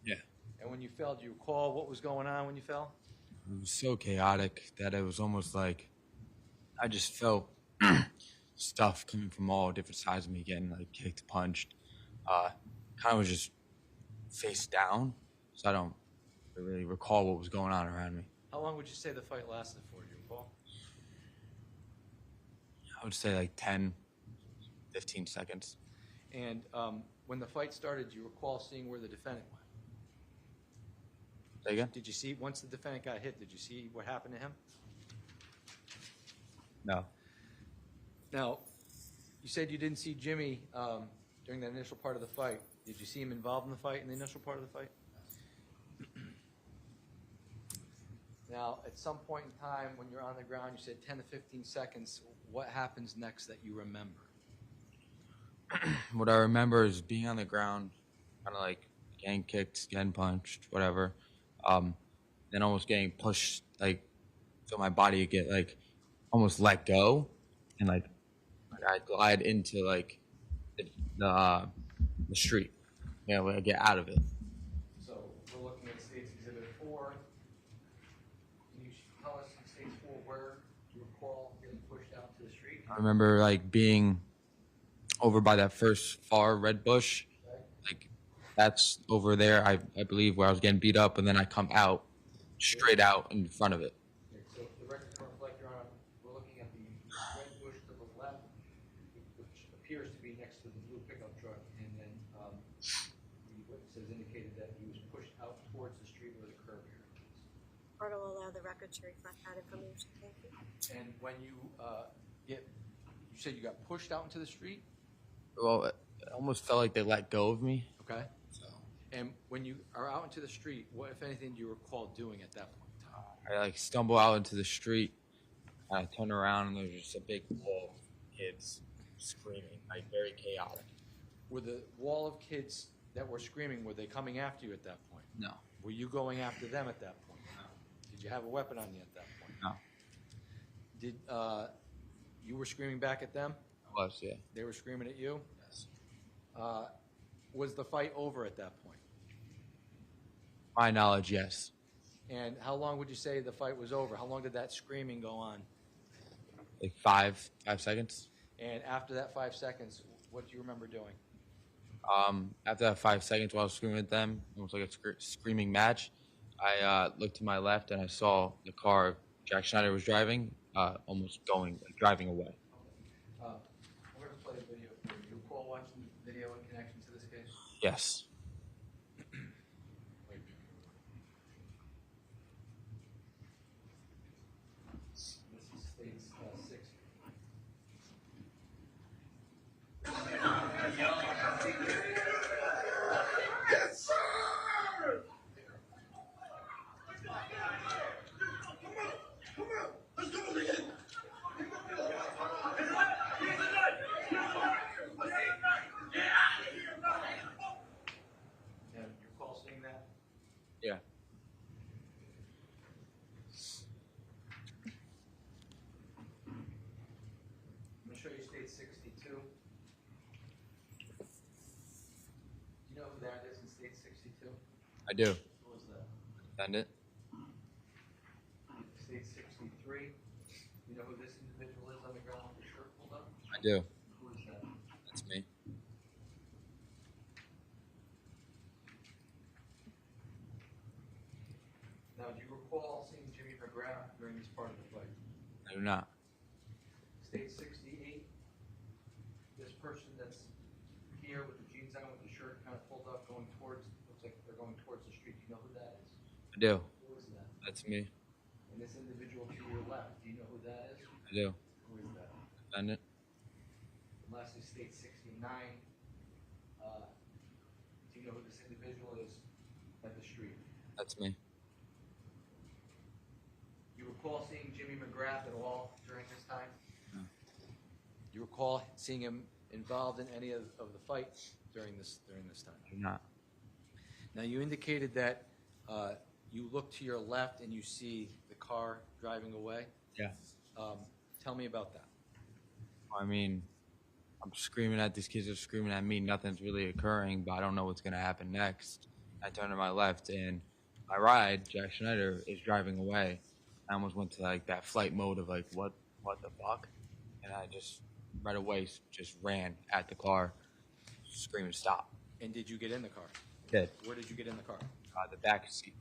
Yeah. and when you fell, do you recall what was going on when you fell? It was so chaotic that it was almost like I just felt stuff coming from all different sides of me, getting like kicked, punched. Kind of was just face down, so I don't really recall what was going on around me. How long would you say the fight lasted for? Do you recall? I would say like 10, 15 seconds. And when the fight started, do you recall seeing where the defendant went? Say again? Did you see, once the defendant got hit, did you see what happened to him? No. Now, you said you didn't see Jimmy during that initial part of the fight. Did you see him involved in the fight, in the initial part of the fight? Now, at some point in time when you're on the ground, you said 10 to 15 seconds. What happens next that you remember? What I remember is being on the ground, kind of like getting kicked, getting punched, whatever. Then almost getting pushed, like, so my body would get, like, almost let go. And, like I glide into, like, the street. Yeah, when I get out of it. So we're looking at States Exhibit 4. Can you tell us in Stage 4 where you recall getting pushed out to the street? I remember, like, being over by that first far red bush. Like, that's over there, I believe, where I was getting beat up, and then I come out, straight out in front of it. Okay, so the record can reflect, Your Honor, we're looking at the red bush to the left, which appears to be next to the blue pickup truck, and then the witness has indicated that he was pushed out towards the street where the curb area is. Court will allow the record to reflect that information. Thank you. And when you you said you got pushed out into the street? Well, it almost felt like they let go of me. Okay. So And when you are out into the street, what, if anything, do you recall doing at that point in time? I, like, stumble out into the street, and I turn around, and there's just a big wall of kids screaming, like, very chaotic. Were the wall of kids that were screaming, were they coming after you at that point? No. Were you going after them at that point? Did you have a weapon on you at that point? No. Did you were screaming back at them? I was, yeah. They were screaming at you? Yes. Was the fight over at that point? My knowledge, yes. And how long would you say the fight was over? How long did that screaming go on? Like five seconds. And after that 5 seconds, what do you remember doing? After that 5 seconds while I was screaming at them, almost like a screaming match, I looked to my left and I saw the car Jack Schneider was driving, almost driving away. I'm going to play a video for you. Do you recall watching the video in connection to this case? Yes. This is states 60. Now, do you recall seeing that? Yeah. I'm going to show you state 62. Do you know who that is in state 62? I do. Who is that? Defendant? State 63. You know who this individual is on the ground with the shirt pulled up? I do. Who is that? That's me. Now, do you recall seeing Jimmy McGrath during this part of the fight? I do not. State 68. This person that's here with the jeans on, with the shirt kind of pulled up, going towards, looks like they're going towards the street. Do you know who that is? I do. Who is that? That's me. And this individual to your left, do you know who that is? I do. Who is that? Defendant? And lastly, state 69. Do you know who this individual is at the street? That's me. You recall seeing Jimmy McGrath at all during this time? No. You recall seeing him involved in any of the fights during this time? I do not. Now, you indicated that you look to your left and you see the car driving away. Yeah. Tell me about that. I mean, I'm screaming at these kids, are screaming at me. Nothing's really occurring, but I don't know what's going to happen next. I turn to my left, and my ride, Jack Schneider, is driving away. I almost went to like that flight mode of like, what the fuck? And I just right away just ran at the car, screaming stop. And did you get in the car? I did. Where did you get in the car? The back seat.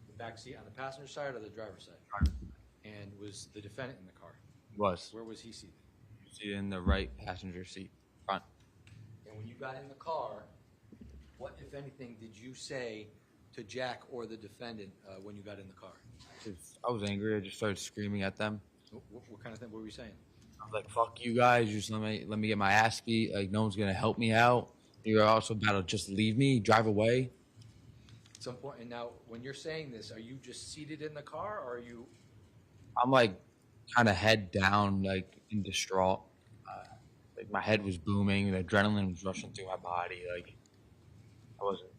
The back seat on the passenger side or the driver's side? And was the defendant in the car? Was. Where was he seated? Seated in the right passenger seat, front. And when you got in the car, what, if anything, did you say to Jack or the defendant when you got in the car? I was angry. I just started screaming at them. What kind of thing were you saying? I was like, fuck you guys. Just let me get my ass beat. Like, no one's going to help me out. You're also about to just leave me, drive away. At some point, and now when you're saying this, are you just seated in the car or are you? I'm like kind of head down, like in distraught. Like my head was booming. The adrenaline was rushing through my body. Like I wasn't.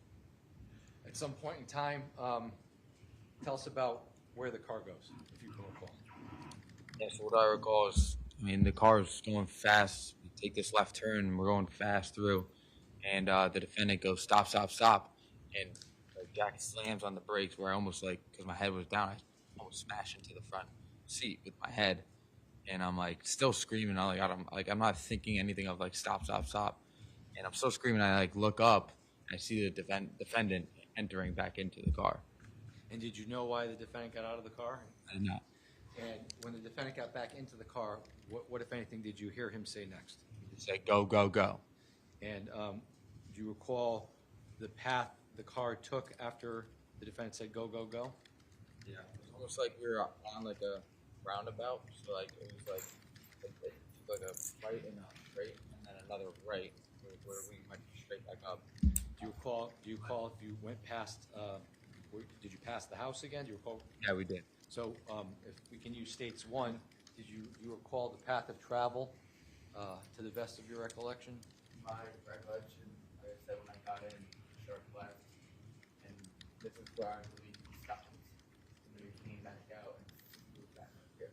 At some point in time, tell us about where the car goes, if you can recall. Yeah, so what I recall is, I mean, the car is going fast. We take this left turn, and we're going fast through. And the defendant goes, stop, stop, stop. And like, Jack slams on the brakes where I almost, like, because my head was down, I almost smashed into the front seat with my head. And I'm, like, still screaming. I'm not thinking anything of, like, stop, stop, stop. And I'm still screaming. I, like, look up, and I see the defendant entering back into the car. And did you know why the defendant got out of the car? I did not. And when the defendant got back into the car, what if anything, did you hear him say next? He said, go, go, go. And do you recall the path the car took after the defendant said, go, go, go? Yeah, it was almost like we were on like a roundabout. So like it was like a right and a straight, and then another right where we went straight back up. Do you recall if you went past, did you pass the house again? Do you recall? Yeah, we did. So if we can use states one, did you recall the path of travel to the best of your recollection? My recollection, like I said, when I got in, sharp left, and this is where I believe we stopped. And then we came back out and moved back up here.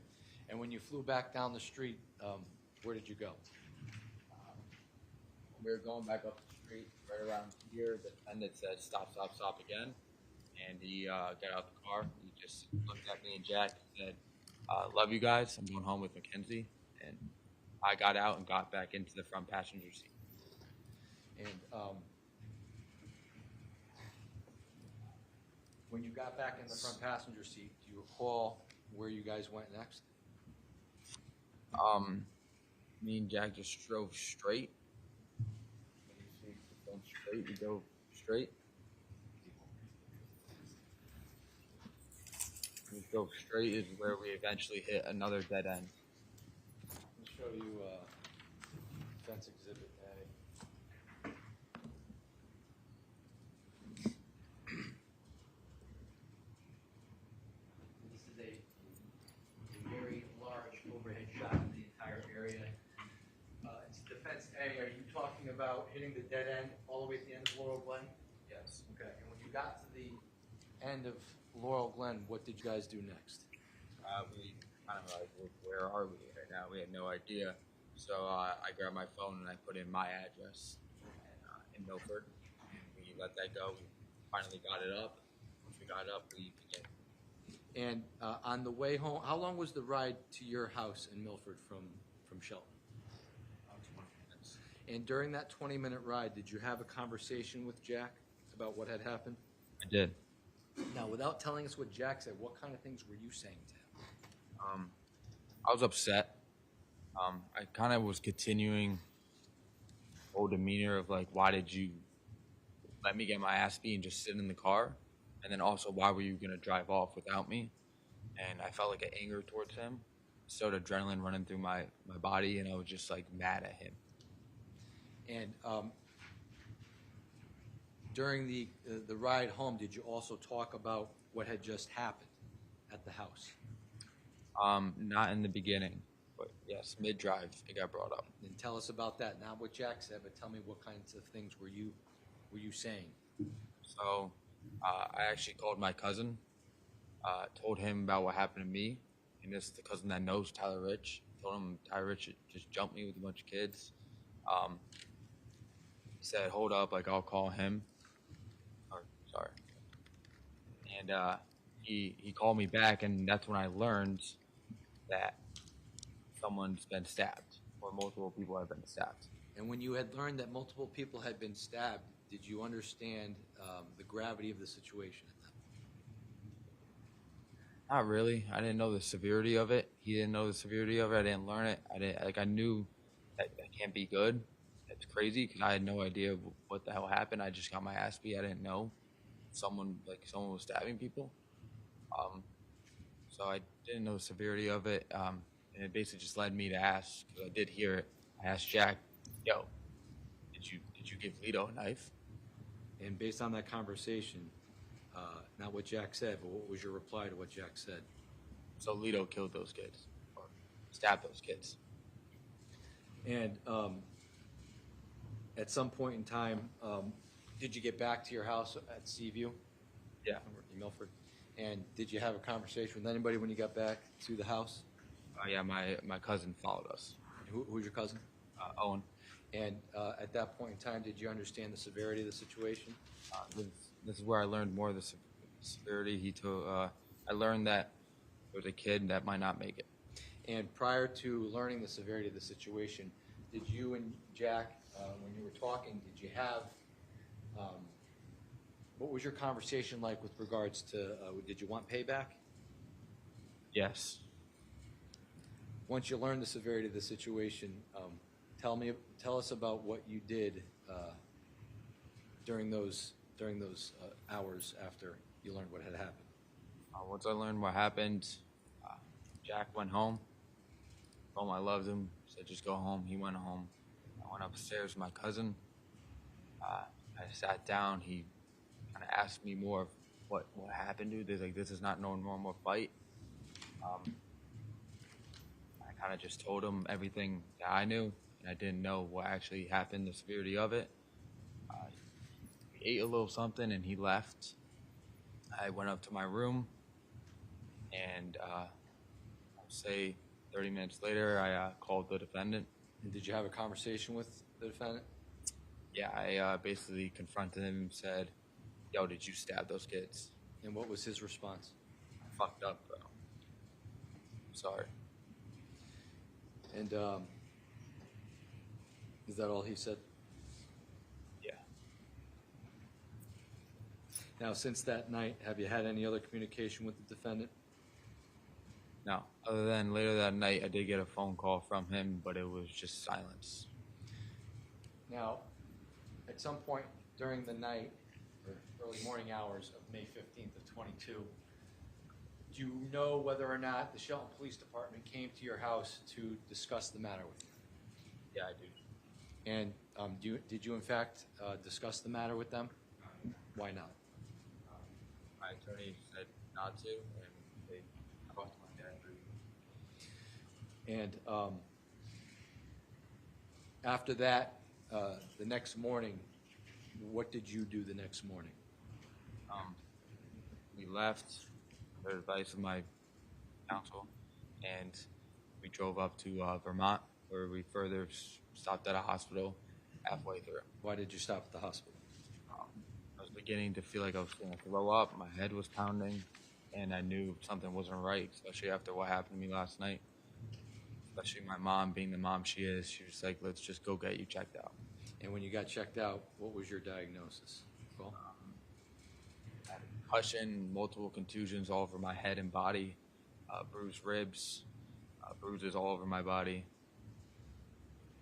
And when you flew back down the street, where did you go? We were going back up the street, right around here. The defendant said, stop, stop, stop again. And he got out of the car. He just looked at me and Jack and said, love you guys. I'm going home with Mackenzie. And I got out and got back into the front passenger seat. And when you got back in the front passenger seat, do you recall where you guys went next? Me and Jack just drove straight. We drove straight. We drove straight is where we eventually hit another dead end. Let me show you Fence Exhibit A. This is a very large overhead shot of the entire area. It's Defense A. Are you talking about hitting the dead end all the way at the end of Laurel Glenn? Yes. Okay. And when you got to the end of Laurel Glenn, what did you guys do next? We kind of like, where are we right now? We had no idea. So I grabbed my phone and I put in my address in Milford. We let that go. We finally got it up. Once we got it up, we began. And on the way home, how long was the ride to your house in Milford from Shelton? 20 minutes. And during that 20-minute ride, did you have a conversation with Jack about what had happened? I did. Now, without telling us what Jack said, what kind of things were you saying to him? I was upset. I kind of was continuing old demeanor of like, why did you let me get my ass beat and just sit in the car? And then also, why were you going to drive off without me? And I felt like an anger towards him. So the adrenaline running through my body, and I was just like mad at him. And during the ride home, did you also talk about what had just happened at the house? Not in the beginning, but yes, mid-drive, it got brought up. And tell us about that. Not what Jack said, but tell me what kinds of things were you saying? So I actually called my cousin, told him about what happened to me, and this is the cousin that knows Tyler Rich. Told him Tyler Rich just jumped me with a bunch of kids. He said, hold up, like I'll call him. Sorry. And he called me back, and that's when I learned that someone's been stabbed, or multiple people have been stabbed. And when you had learned that multiple people had been stabbed, did you understand the gravity of the situation at that point? Not really. I didn't know the severity of it. He didn't know the severity of it. I didn't learn it. I knew that can't be good. It's crazy because I had no idea what the hell happened. I just got my ass beat. I didn't know someone was stabbing people. So I didn't know the severity of it. And it basically just led me to ask, because I did hear it. I asked Jack, yo, did you give Lito a knife? And based on that conversation, not what Jack said, but what was your reply to what Jack said? So Lito killed those kids, or stabbed those kids. And at some point in time, did you get back to your house at Seaview? Yeah. In Milford? And did you have a conversation with anybody when you got back to the house? Yeah, my cousin followed us. Who's your cousin? Owen. And at that point in time, did you understand the severity of the situation? This is where I learned more of the severity. I learned that there was a kid that might not make it. And prior to learning the severity of the situation, did you and Jack, when you were talking, did you have, what was your conversation like with regards to, did you want payback? Yes. Once you learned the severity of the situation, tell us about what you did during those hours after you learned what had happened. Once I learned what happened, Jack went home. Told him I loved him. Said just go home. He went home. I went upstairs with my cousin. I sat down. He kind of asked me more of what happened, dude. There's this is not no normal fight. I kind of just told him everything that I knew, and I didn't know what actually happened, the severity of it. He ate a little something, and he left. I went up to my room, and I'll say 30 minutes later, I called the defendant. And did you have a conversation with the defendant? Yeah, I basically confronted him and said, yo, did you stab those kids? And what was his response? I fucked up, bro. I'm sorry. And Is that all he said? Yeah. Now, since that night, have you had any other communication with the defendant? No. Other than later that night, I did get a phone call from him, but it was just silence. Now, at some point during the night or early morning hours of May 15th of 22, do you know whether or not the Shelton Police Department came to your house to discuss the matter with you? Yeah, I do. And did you in fact discuss the matter with them? Why not? My attorney said not to, and they talked to my dad. And after that, the next morning, what did you do the next morning? We left the advice of my counsel, and we drove up to Vermont, where we further stopped at a hospital halfway through. Why did you stop at the hospital? I was beginning to feel like I was going to throw up. My head was pounding, and I knew something wasn't right, especially after what happened to me last night. Especially my mom, being the mom she is, she was like, let's just go get you checked out. And when you got checked out, what was your diagnosis? Well, I had a concussion, multiple contusions all over my head and body, bruised ribs, bruises all over my body.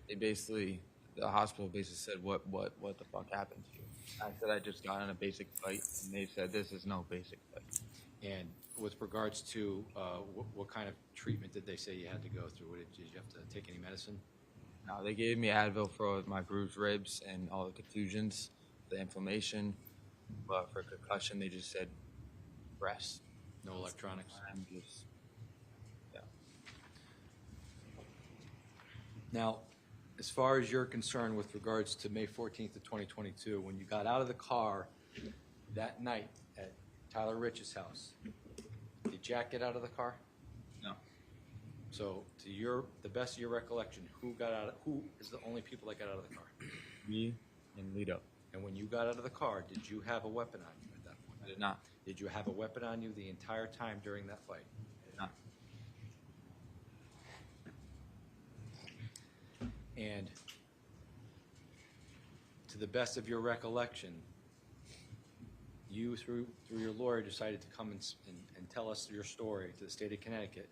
The hospital basically said, what the fuck happened to you? I said I just got in a basic fight, and they said this is no basic fight. and with regards to what kind of treatment did they say you had to go through? Did you have to take any medicine? No, they gave me Advil for my bruised ribs and all the contusions, the inflammation, but for concussion they just said rest. No electronics? I'm just, yeah. Now, as far as you're concerned with regards to May 14th of 2022, when you got out of the car that night at Tyler Rich's house, did Jack get out of the car? No. So, to the best of your recollection, who is the only people that got out of the car? Me and Lito. And when you got out of the car, did you have a weapon on you at that point? I did not. Did you have a weapon on you the entire time during that fight? I did not. And to the best of your recollection, you, through your lawyer, decided to come and tell us your story to the state of Connecticut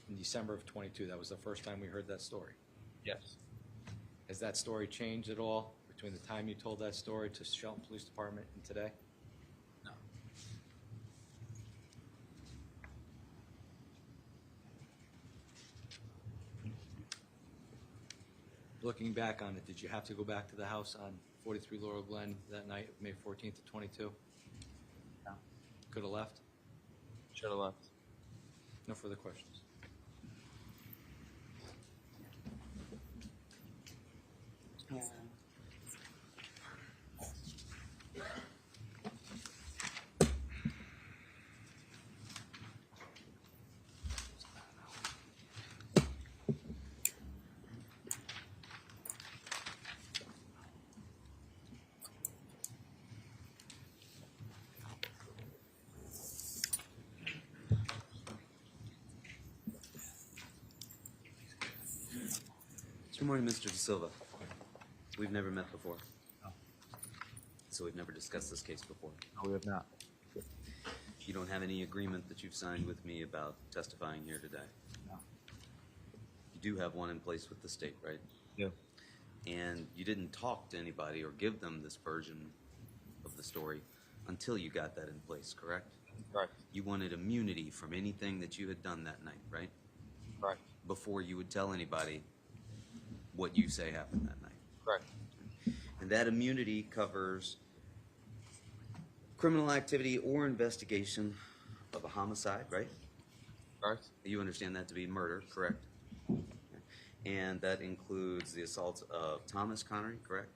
in December of 22. That was the first time we heard that story. Yes. Has that story changed at all between the time you told that story to Shelton Police Department and today? No. Looking back on it, did you have to go back to the house on 43 Laurel Glenn that night of May 14th of 22? No. Could have left? Should have left. No further questions. Good morning, Mr. Desilva. We've never met before. No. So we've never discussed this case before. No, we have not. You don't have any agreement that you've signed with me about testifying here today. No. You do have one in place with the state, right? Yeah. And you didn't talk to anybody or give them this version of the story until you got that in place, correct? Correct. You wanted immunity from anything that you had done that night, right? Correct. Before you would tell anybody what you say happened that night. Correct. And that immunity covers criminal activity or investigation of a homicide, right? Correct. You understand that to be murder, correct? And that includes the assaults of Thomas Connery, correct?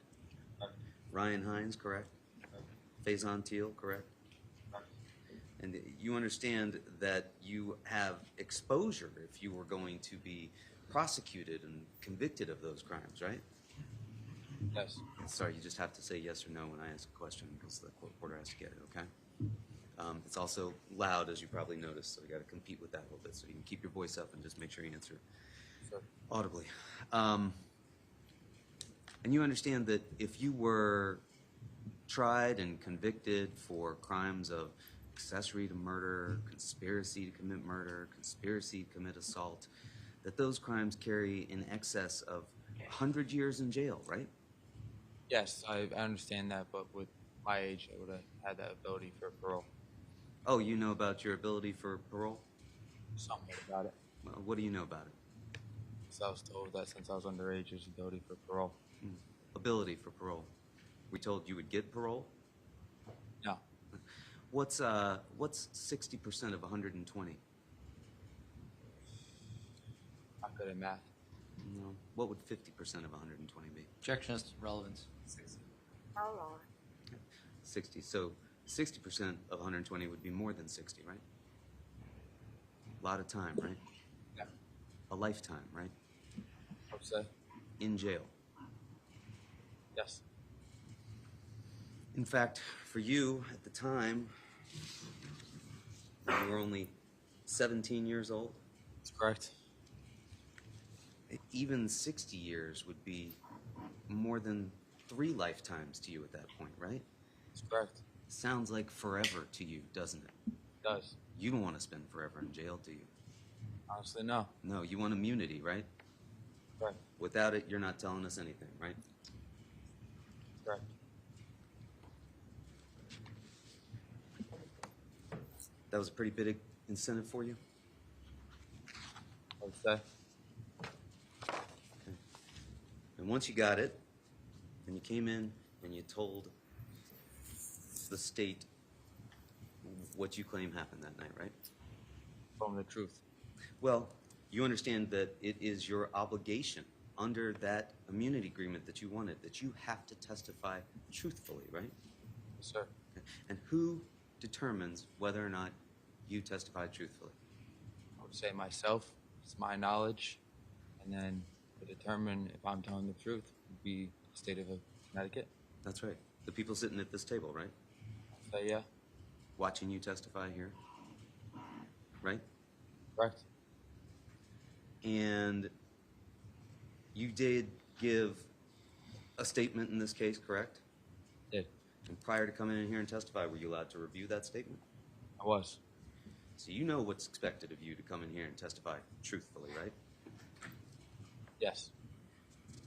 Correct. Ryan Hines, correct? Faison Teal, correct? Correct. And you understand that you have exposure if you were going to be prosecuted and convicted of those crimes, right? Yes. Sorry, you just have to say yes or no when I ask a question because the court reporter has to get it, okay? It's also loud, as you probably noticed, so you got to compete with that a little bit. So you can keep your voice up and just make sure you answer Sure. audibly. And you understand that if you were tried and convicted for crimes of accessory to murder, conspiracy to commit murder, conspiracy to commit assault, that those crimes carry in excess of 100 years in jail, right? Yes, I understand that, but with my age, I would have had that ability for parole. Oh, you know about your ability for parole? Something about it. Well, what do you know about it? So I was told that since I was underage, there's ability for parole. Ability for parole. We told you would get parole? No, What's 60% of 120? not good at math. No. What would 50% of 120 be? Objection as to relevance. How long? 60. So 60% of 120 would be more than 60, right? A lot of time, right? Yeah, A lifetime, right? I would say In jail. yes. In fact, for you at the time, you were only 17 years old. That's correct. Even 60 years would be more than 3 lifetimes to you at that point, right? That's correct. Sounds like forever to you, doesn't it? It does. You don't want to spend forever in jail, do you? Honestly, no. No, you want immunity, right? Correct. Without it, you're not telling us anything, right? Correct. That was a pretty big incentive for you? I would say And once you got it, and you came in and you told the state what you claim happened that night, right? from the truth. Well, you understand that it is your obligation under that immunity agreement that you wanted, that you have to testify truthfully, right? Yes, sir. And who determines whether or not you testified truthfully? I would say myself. It's my knowledge, and then to determine if I'm telling the truth would be the state of Connecticut. That's right. The people sitting at this table, right? I'd say yeah. Watching you testify here, right? Correct. And you did give a statement in this case, correct? Did. And prior to coming in here and testify, were you allowed to review that statement? I was. So you know what's expected of you to come in here and testify truthfully, right? Yes.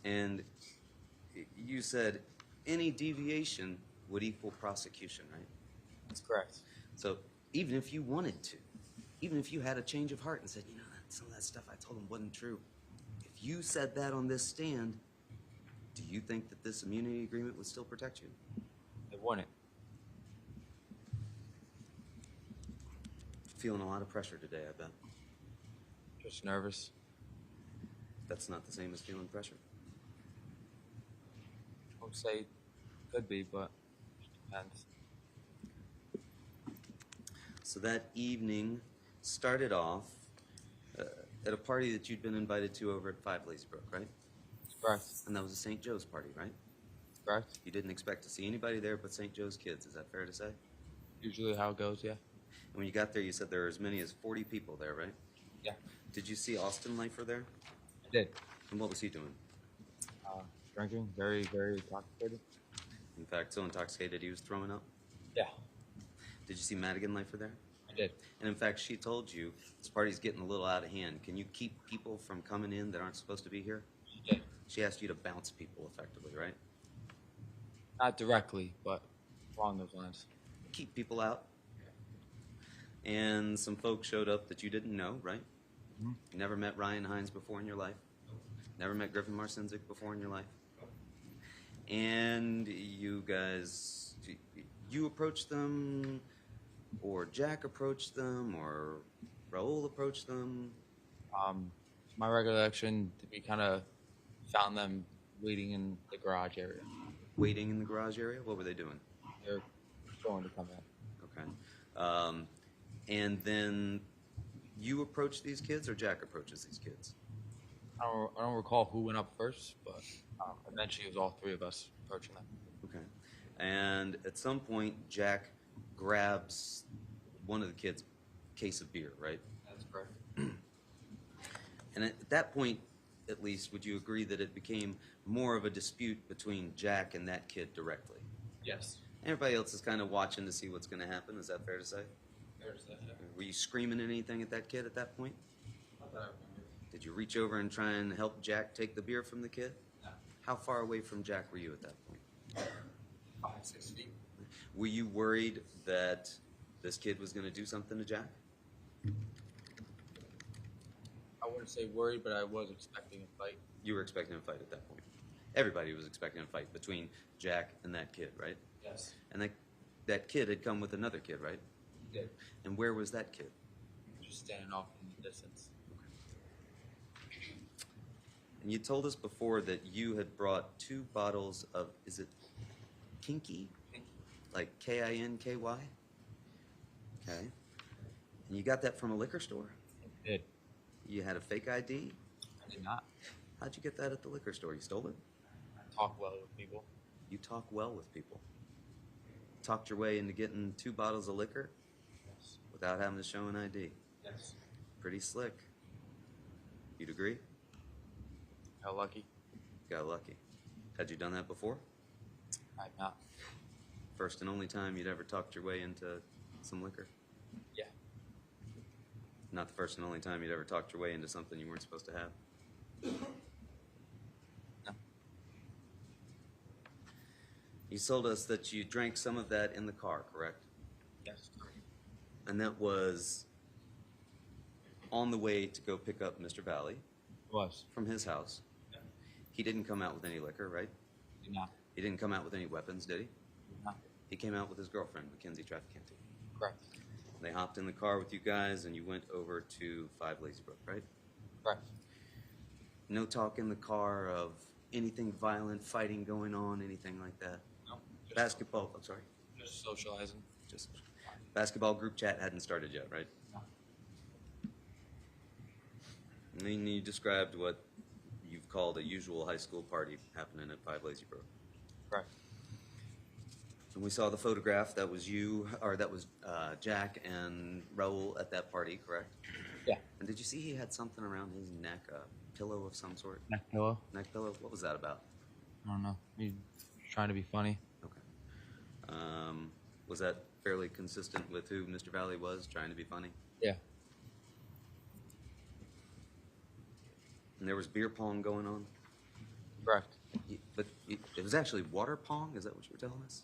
And you said any deviation would equal prosecution, right? That's correct. So even if you wanted to, even if you had a change of heart and said, you know, some of that stuff I told him wasn't true, if you said that on this stand, do you think that this immunity agreement would still protect you? It wouldn't. Feeling a lot of pressure today, I bet. Just nervous. That's not the same as feeling pressure. I would say could be, but it depends. So that evening started off at a party that you'd been invited to over at 5 Lazy Brook, right? That's correct. And that was a St. Joe's party, right? That's correct. You didn't expect to see anybody there but St. Joe's kids, is that fair to say? Usually how it goes, yeah. And when you got there, you said there were as many as 40 people there, right? Yeah. Did you see Austin Lifer there? I did. And what was he doing? Drinking, very, very intoxicated. In fact, so intoxicated he was throwing up. Yeah. Did you see Madigan Lifer there? I did. And in fact, she told you this party's getting a little out of hand. Can you keep people from coming in that aren't supposed to be here? She did. She asked you to bounce people effectively, right? Not directly, but along those lines. Keep people out. And some folks showed up that you didn't know, right? Mhm. You never met Ryan Hines before in your life. Never met Griffin Marcinzik before in your life. And you guys, you approached them, or Jack approached them, or Raul approached them. My recollection, we kind of found them waiting in the garage area. Waiting in the garage area? What were they doing? They're going to come in. Okay. And then you approach these kids, or Jack approaches these kids? I don't recall who went up first, but eventually it was all three of us approaching them. Okay. And at some point, Jack grabs one of the kids' case of beer, right? That's correct. And at that point, at least, would you agree that it became more of a dispute between Jack and that kid directly? Yes. Everybody else is kind of watching to see what's going to happen. Is that fair to say? Fair to say, yeah. Were you screaming anything at that kid at that point? Not that I remember. Did you reach over and try and help Jack take the beer from the kid? No. How far away from Jack were you at that point? 5, 6 feet. Were you worried that this kid was going to do something to Jack? I wouldn't say worried, but I was expecting a fight. You were expecting a fight at that point. Everybody was expecting a fight between Jack and that kid, right? Yes. And that kid had come with another kid, right? He did. And where was that kid? Just standing off in the distance. And you told us before that you had brought 2 bottles of, is it Kinky? Like Kinky? Okay. And you got that from a liquor store? I did. You had a fake ID? I did not. How'd you get that at the liquor store? You stole it? I talk well with people. You talk well with people. Talked your way into getting 2 bottles of liquor Yes. without having to show an ID. Yes. Pretty slick. You'd agree? How lucky? Got lucky. Had you done that before? I have not. First and only time you'd ever talked your way into some liquor? Yeah. Not the first and only time you'd ever talked your way into something you weren't supposed to have? No. You told us that you drank some of that in the car, correct? Yes. And that was on the way to go pick up Mr. Valle It was. from his house. Yeah. He didn't come out with any liquor, right? Did not. He didn't come out with any weapons, did he? Did not. He came out with his girlfriend, Mackenzie Traficante. Correct. They hopped in the car with you guys and you went over to 5 Lazy Brook, right? Correct. No talk in the car of anything violent, fighting going on, anything like that? No. Just, Basketball, I'm sorry. Just socializing. Just basketball group chat hadn't started yet, right? No. And then you described what you've called a usual high school party happening at 5 Lazy Brook. Correct. And we saw the photograph. That was you, or that was Jack and Raul at that party, correct? Yeah. And did you see he had something around his neck, a pillow of some sort? Neck pillow. Neck pillow? What was that about? I don't know. He's trying to be funny. Okay. Was that fairly consistent with who Mr. Valle was, trying to be funny? Yeah. And there was beer pong going on? Correct. But it was actually water pong? Is that what you were telling us?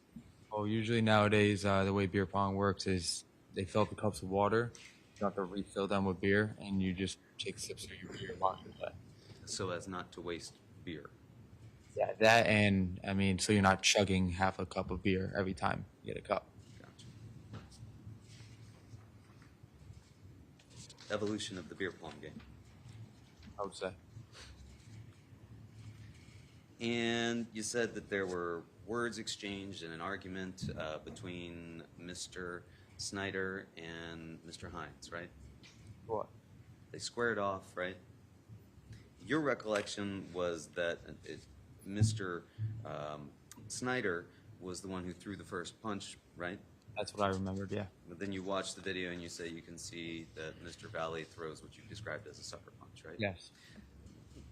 Well, usually nowadays, the way beer pong works is they fill up the cups with water. You have to refill them with beer, and you just take sips of your beer while you play. So as not to waste beer. Yeah, that and, I mean, so you're not chugging half a cup of beer every time you get a cup. Gotcha. Evolution of the beer pong game. I would say. And you said that there were words exchanged in an argument between Mr. Schneider and Mr. Hines, right? What? They squared off, right? Your recollection was that Mr. Schneider was the one who threw the first punch, right? That's what I remembered, yeah. But then you watch the video and you say you can see that Mr. Valle throws what you described as a sucker punch, right? Yes.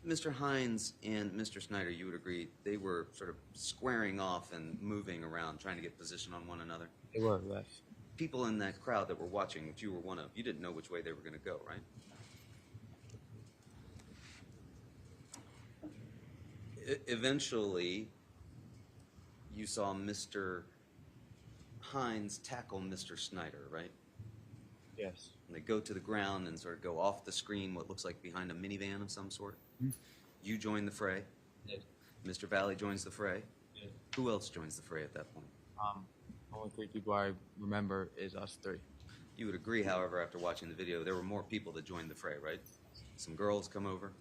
Mr. Hines and Mr. Schneider, you would agree, they were sort of squaring off and moving around, trying to get position on one another. They were, yes. People in that crowd that were watching, which you were one of, you didn't know which way they were going to go, right? Eventually, you saw Mr. Hines tackle Mr. Schneider, right? Yes. And they go to the ground and sort of go off the screen, what looks like behind a minivan of some sort. You join the fray. Did. Mr. Valle joins the fray. Did. Who else joins the fray at that point? Only 3 people I remember is us 3. You would agree, however, after watching the video, there were more people that joined the fray, right? Some girls come over.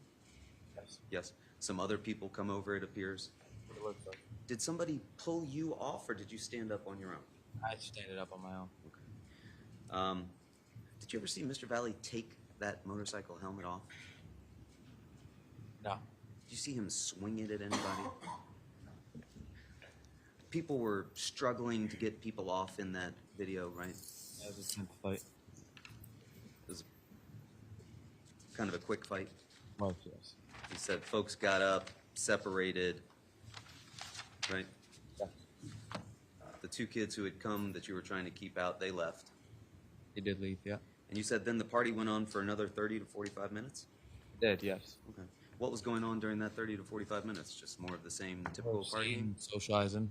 Yes. Yes. Some other people come over, it appears. What it looks like. Did somebody pull you off, or did you stand up on your own? I standed up on my own. Okay. Did you ever see Mr. Valle take that motorcycle helmet off? No. Did you see him swing it at anybody? People were struggling to get people off in that video, right? That was a simple fight. It was kind of a quick fight. Was, yes. You said folks got up, separated, right? Yeah. The two kids who had come that you were trying to keep out, they left. They did leave, yeah. And you said then the party went on for another 30 to 45 minutes? They did, yes. Okay. What was going on during that 30 to 45 minutes? Just more of the same typical partying? Socializing.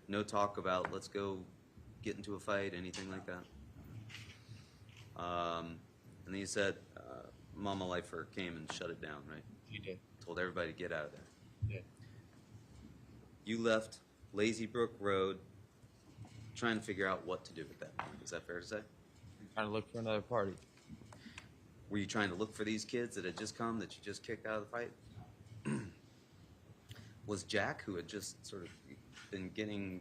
No talk about let's go get into a fight, anything like that? And then you said Mama Lifer came and shut it down, right? She did. Told everybody to get out of there. Yeah. You left Lazy Brook Road trying to figure out what to do with that. Is that fair to say? Trying to look for another party. Were you trying to look for these kids that had just come that you just kicked out of the fight? Was Jack, who had just sort of been getting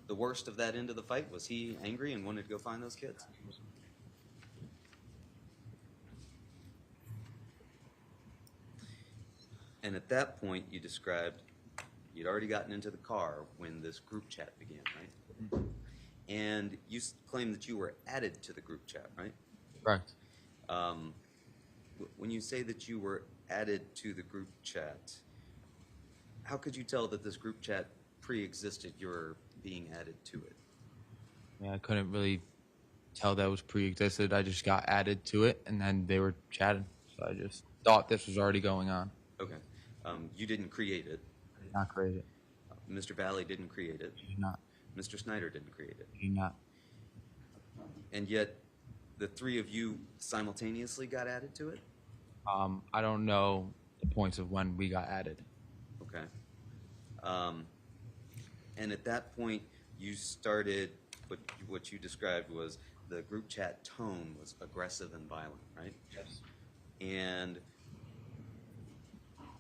the worst of that end of the fight, was he angry and wanted to go find those kids? And at that point, you described you'd already gotten into the car when this group chat began, right? Mm-hmm. And you claimed that you were added to the group chat, right? Correct. When you say that you were added to the group chat, how could you tell that this group chat pre-existed your being added to it? Yeah, I couldn't really tell that was pre-existed. I just got added to it, and then they were chatting. So I just thought this was already going on. Okay. You didn't create it. I did not create it. Mr. Valle didn't create it. I did not. Mr. Schneider didn't create it. I did not. And yet, the three of you simultaneously got added to it? I don't know the points of when we got added. Okay. And at that point, you started, what you described was the group chat tone was aggressive and violent, right? Yes. And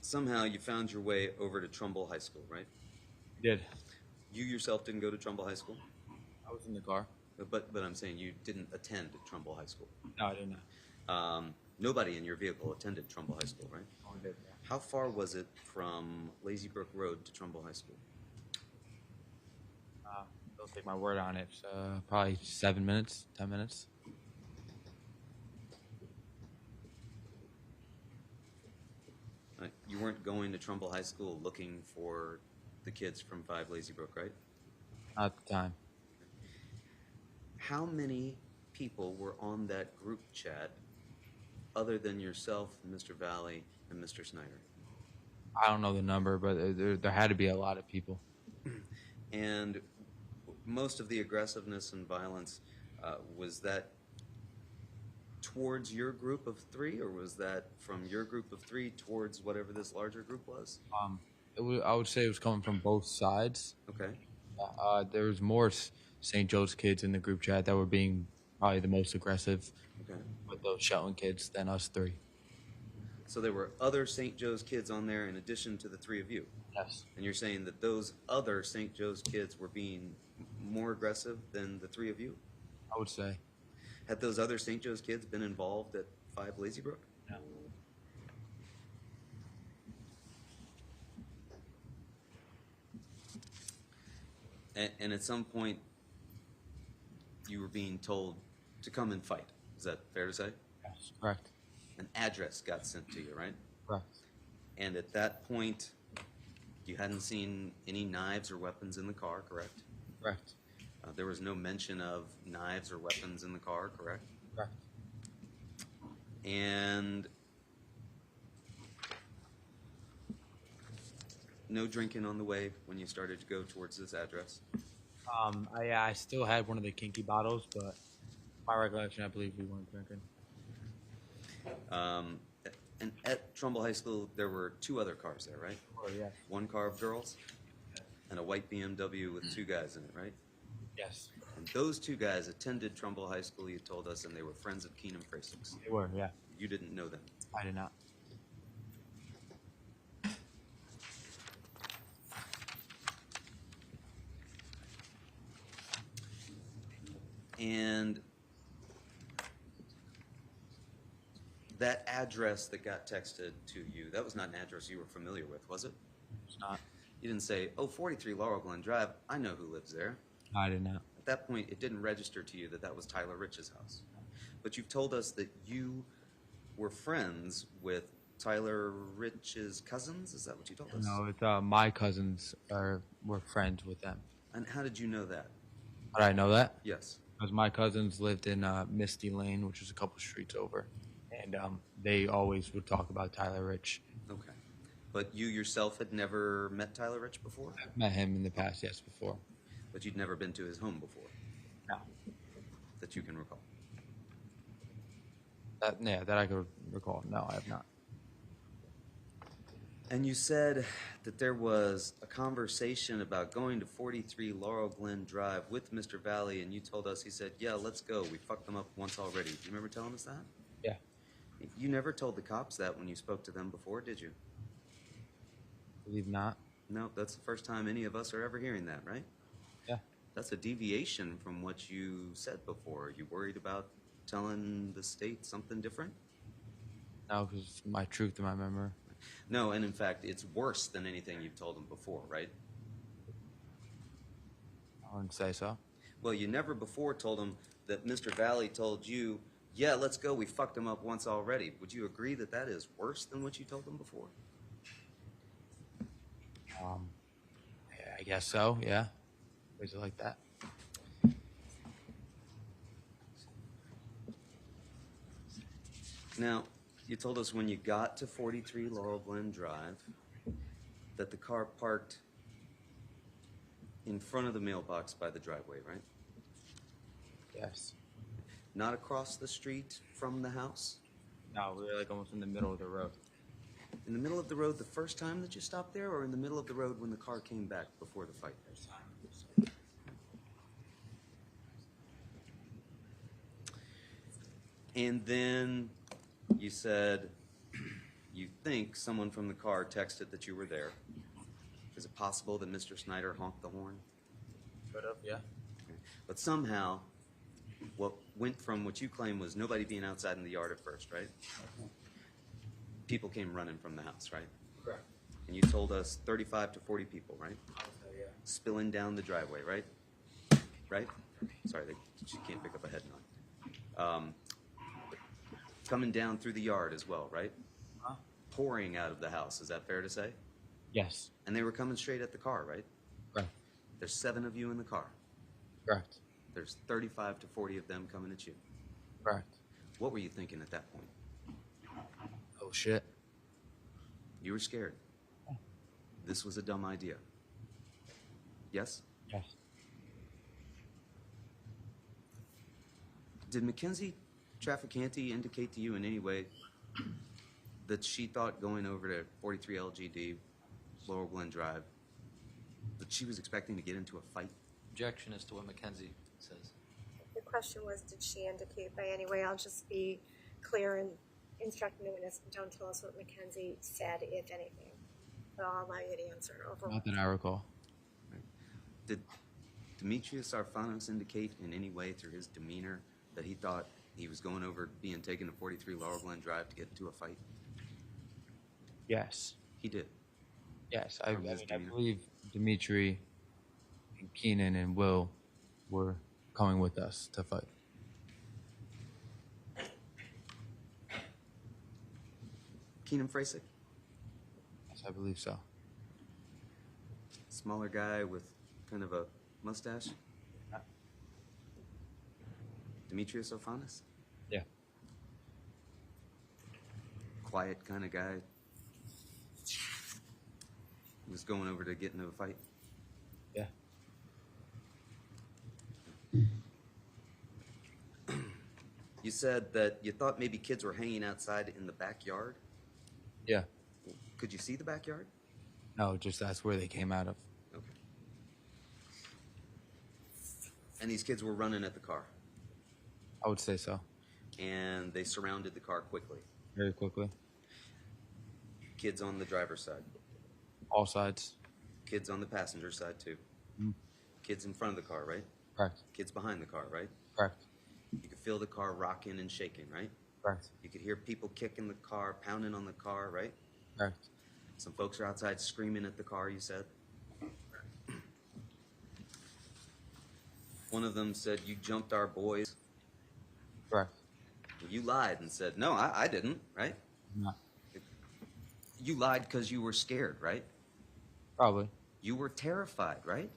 somehow you found your way over to Trumbull High School, right? I did. You yourself didn't go to Trumbull High School? I was in the car. But I'm saying you didn't attend Trumbull High School. No, I did not. Nobody in your vehicle attended Trumbull High School, right? Oh, I did. How far was it from Lazy Brook Road to Trumbull High School? Don't take my word on it. Probably 7 minutes, 10 minutes. You weren't going to Trumbull High School looking for the kids from 5 Lazy Brook, right? Not at the time. How many people were on that group chat other than yourself, Mr. Valle, and Mr. Schneider? I don't know the number, but there had to be a lot of people. And most of the aggressiveness and violence, was that towards your group of 3, or was that from your group of 3 towards whatever this larger group was? I would say it was coming from both sides. Okay. There was more St. Joe's kids in the group chat that were being probably the most aggressive Okay. with those Shelton kids than us 3. So there were other St. Joe's kids on there in addition to the 3 of you. Yes. And you're saying that those other St. Joe's kids were being more aggressive than the 3 of you? I would say. Had those other St. Joe's kids been involved at 5 Lazy Brook? No. And at some point, you were being told to come and fight. Is that fair to say? Yes. Correct. An address got sent to you, right? Correct. And at that point, you hadn't seen any knives or weapons in the car, correct? Correct. There was no mention of knives or weapons in the car, correct? Correct. And no drinking on the way when you started to go towards this address? I still had one of the Kinky bottles, but my recollection, I believe we weren't drinking. And at Trumbull High School, there were 2 other cars there, right? Oh, yeah. One car of girls and a white BMW with 2 guys in it, right? Yes. And those 2 guys attended Trumbull High School, you told us, and they were friends of Keenan Frasix. They were, yeah. You didn't know them. I did not. And that address that got texted to you, that was not an address you were familiar with, was it? It's not. You didn't say, oh, 43 Laurel Glenn Drive, I know who lives there. I did not. At that point, it didn't register to you that that was Tyler Rich's house. But you've told us that you were friends with Tyler Rich's cousins? Is that what you told us? No, it's my cousins were friends with them. And how did you know that? How did I know that? Yes. Because my cousins lived in Misty Lane, which was a couple streets over, and they always would talk about Tyler Rich. Okay. But you yourself had never met Tyler Rich before? I've met him in the past, yes, before. But you'd never been to his home before? No. That you can recall? That I could recall. No, I have not. And you said that there was a conversation about going to 43 Laurel Glenn Drive with Mr. Valle, and you told us, he said, yeah, let's go. We fucked them up once already. Do you remember telling us that? Yeah. You never told the cops that when you spoke to them before, did you? Believe not. No, that's the first time any of us are ever hearing that, right? Yeah. That's a deviation from what you said before. Are you worried about telling the state something different? No, because my truth and my memory. No, and in fact, it's worse than anything you've told them before, right? I wouldn't say so. Well, you never before told them that Mr. Valle told you, yeah, let's go, we fucked him up once already. Would you agree that that is worse than what you told them before? Yeah, I guess so. Yeah. Is it like that? Now, you told us when you got to 43 Laurel Glen Drive that the car parked in front of the mailbox by the driveway, right? Yes. Not across the street from the house? No, we were like almost in the middle of the road. In the middle of the road the first time that you stopped there, or in the middle of the road when the car came back before the fight? And then you said you think someone from the car texted that you were there. Is it possible that Mr. Schneider honked the horn? Could have, yeah. But somehow, what went from what you claim was nobody being outside in the yard at first, right? People came running from the house, right? Correct. And you told us 35 to 40 people, right? Yeah. Spilling down the driveway, right? Right? Sorry, she can't pick up a head nod. Coming down through the yard as well, right? Huh? Pouring out of the house, is that fair to say? Yes. And they were coming straight at the car, right? Correct. There's 7 of you in the car. Correct. There's 35 to 40 of them coming at you. Correct. What were you thinking at that point? Oh, shit. You were scared. This was a dumb idea. Yes? Yes. Did Mackenzie Trafficante indicate to you in any way that she thought going over to 43 LGD, Laurel Glen Drive, that she was expecting to get into a fight? Objection as to what Mackenzie says. The question was, did she indicate by any way? I'll just be clear and instruct the witness, and don't tell us what Mackenzie said, if anything. But I'll allow you to answer overall. Not that I recall. Did Demetrius Arfanos indicate in any way through his demeanor that he thought he was going over being taken to 43 Laurel Glen Drive to get into a fight? Yes. He did. Yes. From his I demeanor. believe Dimitri and Keenan and Will were coming with us to fight. Keenan Frasick, Yes, I believe so. smaller guy with kind of a mustache. Demetrius Arfanos, Yeah. quiet kind of guy. He was going over to get into a fight. Yeah. You said that you thought maybe kids were hanging outside in the backyard. Yeah. Could you see the backyard? No, just that's where they came out of. Okay. And these kids were running at the car, I would say so. and they surrounded the car quickly. Very quickly. Kids on the driver's side, All sides. kids on the passenger side too. Mhm. Kids in front of the car, right? Correct. Kids behind the car, right? Correct. You could feel the car rocking and shaking, right? Correct. You could hear people kicking the car, pounding on the car, right? Correct. Some folks are outside screaming at the car, you said. One of them said, "You jumped our boys." Correct. You lied and said, "No, I didn't," right? No. You lied because you were scared, right? Probably. You were terrified, right?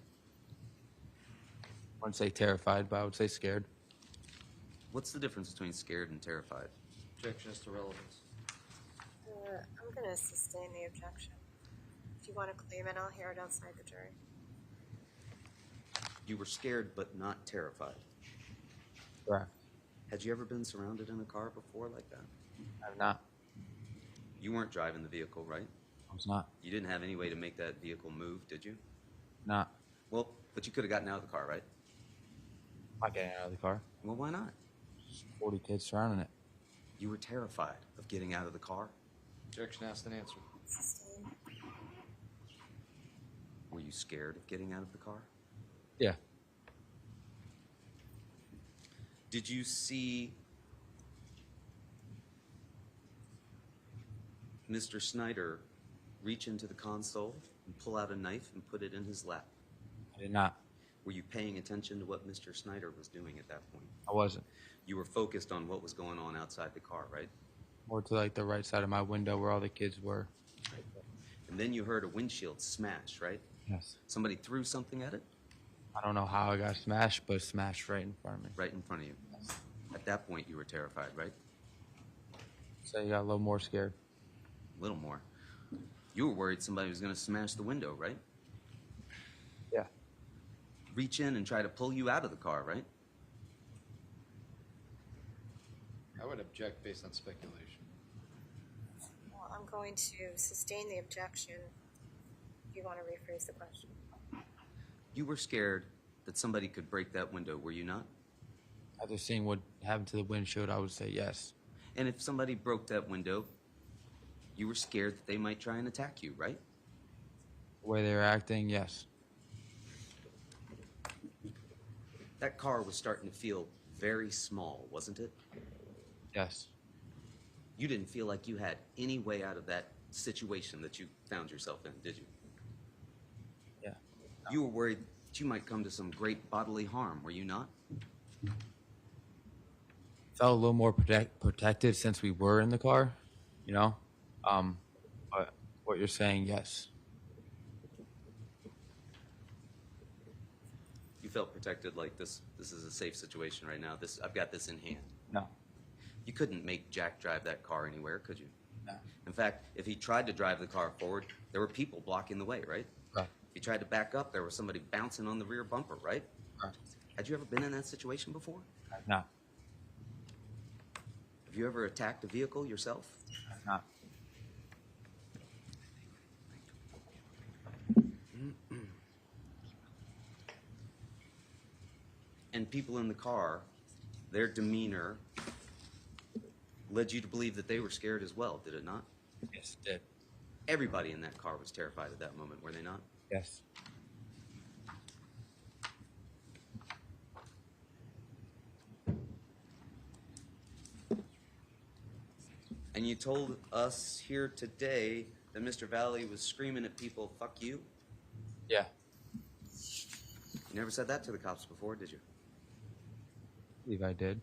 I wouldn't say terrified, but I would say scared. What's the difference between scared and terrified? Objection as to relevance. I'm going to sustain the objection. If you want to claim it, I'll hear it outside the jury. You were scared but not terrified. Correct. Had you ever been surrounded in a car before like that? I have not. You weren't driving the vehicle, right? I was not. You didn't have any way to make that vehicle move, did you? Not. Well, but you could have gotten out of the car, right? Not getting out of the car. Well, why not? 40 kids surrounding it. You were terrified of getting out of the car. Objection asked and answered. Sustain. Were you scared of getting out of the car? Yeah. Did you see Mr. Schneider reach into the console and pull out a knife and put it in his lap? I did not. Were you paying attention to what Mr. Schneider was doing at that point? I wasn't. You were focused on what was going on outside the car, right? More to like the right side of my window where all the kids were. And then you heard a windshield smash, right? Yes. Somebody threw something at it I don't know how I got smashed, but it smashed right in front of me. right in front of you. At that point, you were terrified, right? So you got a little more scared. A little more. You were worried somebody was going to smash the window, right? Yeah. Reach in and try to pull you out of the car, right? I would object based on speculation. Well, I'm going to sustain the objection. If you want to rephrase the question. You were scared that somebody could break that window, were you not? After seeing what happened to the windshield, I would say yes. And if somebody broke that window, you were scared that they might try and attack you, right? The way they were acting, yes. That car was starting to feel very small, wasn't it? Yes. You didn't feel like you had any way out of that situation that you found yourself in, did you? Yeah. You were worried that you might come to some great bodily harm, were you not? Felt a little more protected since we were in the car, you know? But what you're saying, yes. You felt protected, like this is a safe situation right now. I've got this in hand. No. You couldn't make Jack drive that car anywhere, could you? No. In fact, if he tried to drive the car forward, there were people blocking the way, right? Right. If he tried to back up, there was somebody bouncing on the rear bumper, right? Right. Had you ever been in that situation before? No. Have you ever attacked a vehicle yourself? Not. And people in the car, their demeanor led you to believe that they were scared as well, did it not? Yes, it did. Everybody in that car was terrified at that moment, were they not? Yes. And you told us here today that Mr. Valle was screaming at people, "Fuck you." Yeah. You never said that to the cops before, did you? I believe I did.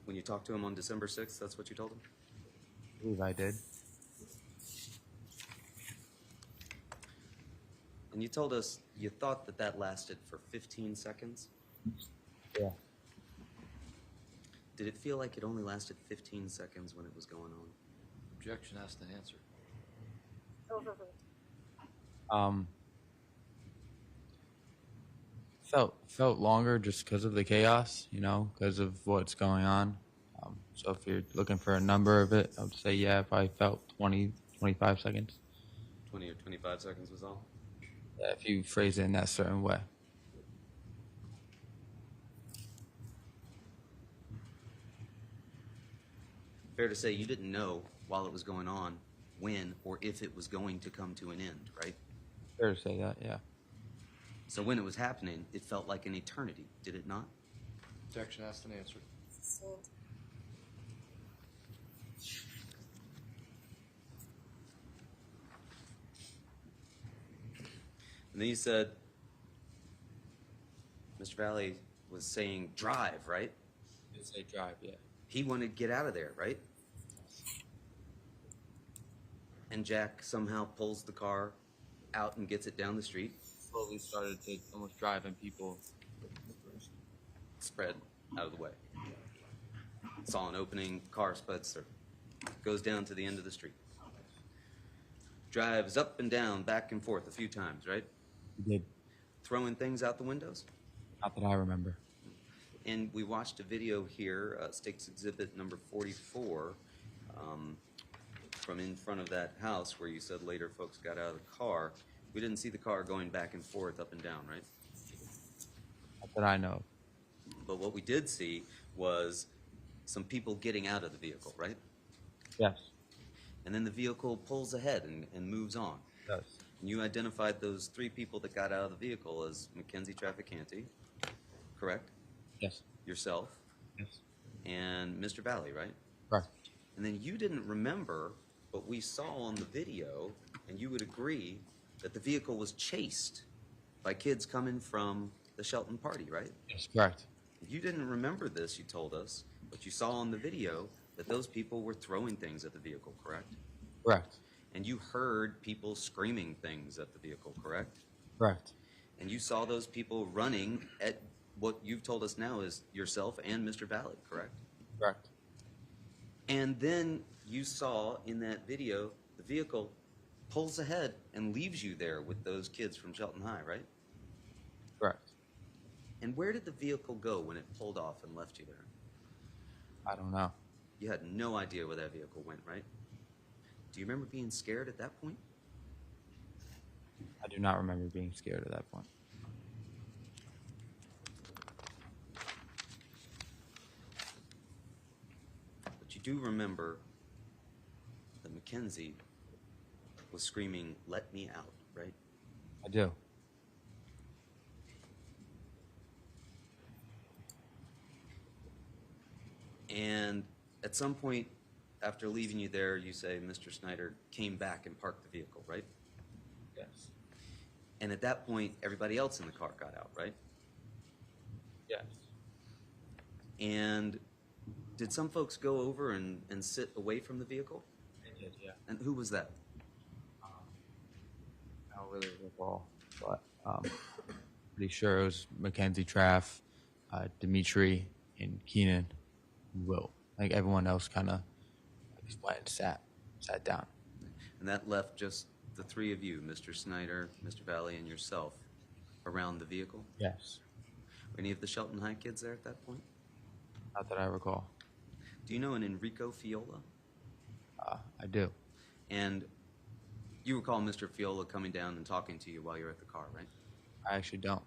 When you talked to him on December 6th, that's what you told him? I believe I did. And you told us you thought that lasted for 15 seconds? Yeah. Did it feel like it only lasted 15 seconds when it was going on? Objection asked and answered. Overruled. Felt longer just because of the chaos, you know, because of what's going on. So if you're looking for a number of it, I would say, yeah, if I felt 20, 25 seconds. 20 or 25 seconds was all? Yeah, if you phrase it in that certain way. Fair to say you didn't know while it was going on when or if it was going to come to an end, right? Fair to say that, yeah. So when it was happening, it felt like an eternity, did it not? Objection asked and answered. Sustained. And then you said, Mr. Valle was saying drive, right? You say drive, yeah. He wanted to get out of there, right? And Jack somehow pulls the car out and gets it down the street. Slowly started to almost drive, and people Spread out of the way. Saw an opening, car spuds through. Goes down to the end of the street. Drives up and down, back and forth a few times, right? He did. Throwing things out the windows. Not that I remember. And we watched a video here, State's Exhibit number 44, from in front of that house where you said later folks got out of the car. We didn't see the car going back and forth, up and down, right? Not that I know of. But what we did see was some people getting out of the vehicle, right? Yes. And then the vehicle pulls ahead and moves on. Yes. And you identified those 3 people that got out of the vehicle as Mackenzie Trafficante, correct? Yes. Yourself, Yes. and Mr. Valle, right? Correct. And then you didn't remember what we saw on the video, and you would agree that the vehicle was chased by kids coming from the Shelton party, right? Yes. Correct. You didn't remember this, you told us, but you saw on the video that those people were throwing things at the vehicle, correct? Correct. And you heard people screaming things at the vehicle, correct? Correct. And you saw those people running at what you've told us now is yourself and Mr. Valle, correct? Correct. And then you saw in that video the vehicle pulls ahead and leaves you there with those kids from Shelton High, right? Correct. And where did the vehicle go when it pulled off and left you there? I don't know. You had no idea where that vehicle went, right? Do you remember being scared at that point? I do not remember being scared at that point. But you do remember that Mackenzie was screaming, "Let me out," right? I do. And at some point after leaving you there, you say Mr. Schneider came back and parked the vehicle, right? Yes. And at that point, everybody else in the car got out, right? Yes. And did some folks go over and sit away from the vehicle? I did, yeah. And who was that? I don't really recall, but pretty sure it was Mackenzie Traff, Dimitri, and Keenan, and Will. Like everyone else kind of just went and sat down. And that left just the 3 of you, Mr. Schneider, Mr. Valle, and yourself, around the vehicle? Yes. Were any of the Shelton High kids there at that point? Not that I recall. Do you know an Enrico Fiola? I do. And you recall Mr. Fiola coming down and talking to you while you're at the car, right? I actually don't.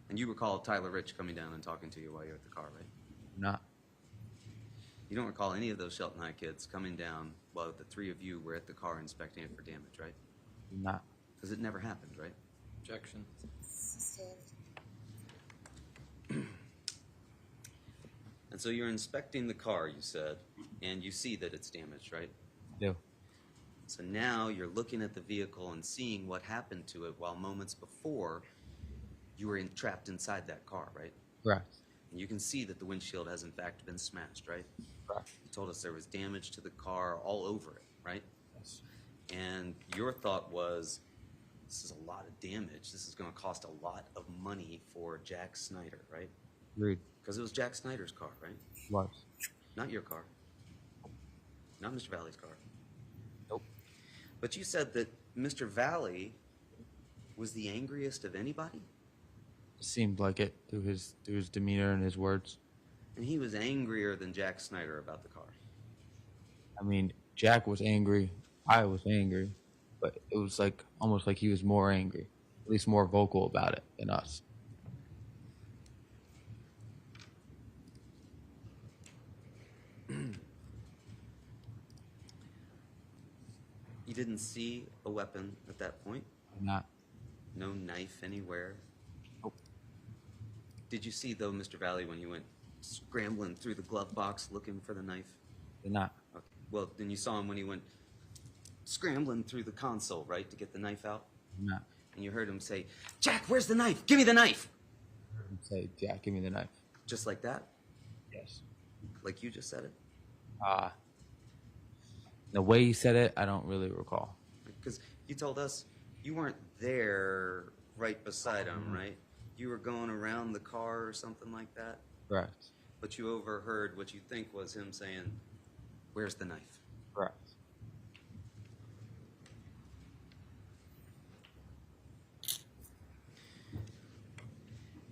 And you recall Tyler Rich coming down and talking to you while you're at the car, right? Not. You don't recall any of those Shelton High kids coming down while the 3 of you were at the car inspecting it for damage, right? Not. Because it never happened, right? Objection. Sustained. And so you're inspecting the car, you said, and you see that it's damaged, right? I do. So now you're looking at the vehicle and seeing what happened to it while moments before you were trapped inside that car, right? Correct. And you can see that the windshield has in fact been smashed, right? Correct. You told us there was damage to the car all over it, right? Yes. And your thought was, this is a lot of damage. This is going to cost a lot of money for Jack Schneider, right? Agreed. Because it was Jack Snyder's car, right? Was. Not your car. Not Mr. Valle's car. Nope. But you said that Mr. Valle was the angriest of anybody? It seemed like it through his demeanor and his words. And he was angrier than Jack Schneider about the car. I mean, Jack was angry. I was angry. But it was like almost like he was more angry, at least more vocal about it than us. You didn't see a weapon at that point? Not. No knife anywhere? Nope. Did you see, though, Mr. Valle, when you went scrambling through the glove box looking for the knife? Did not. Okay. Well, then you saw him when he went scrambling through the console, right, to get the knife out? Not. And you heard him say, "Jack, where's the knife? Give me the knife!" I heard him say, Jack, give me the knife. Just like that? Yes. Like you just said it? The way he said it, I don't really recall. Because you told us you weren't there right beside him, right? You were going around the car or something like that, Correct. but you overheard what you think was him saying, "Where's the knife?" Correct.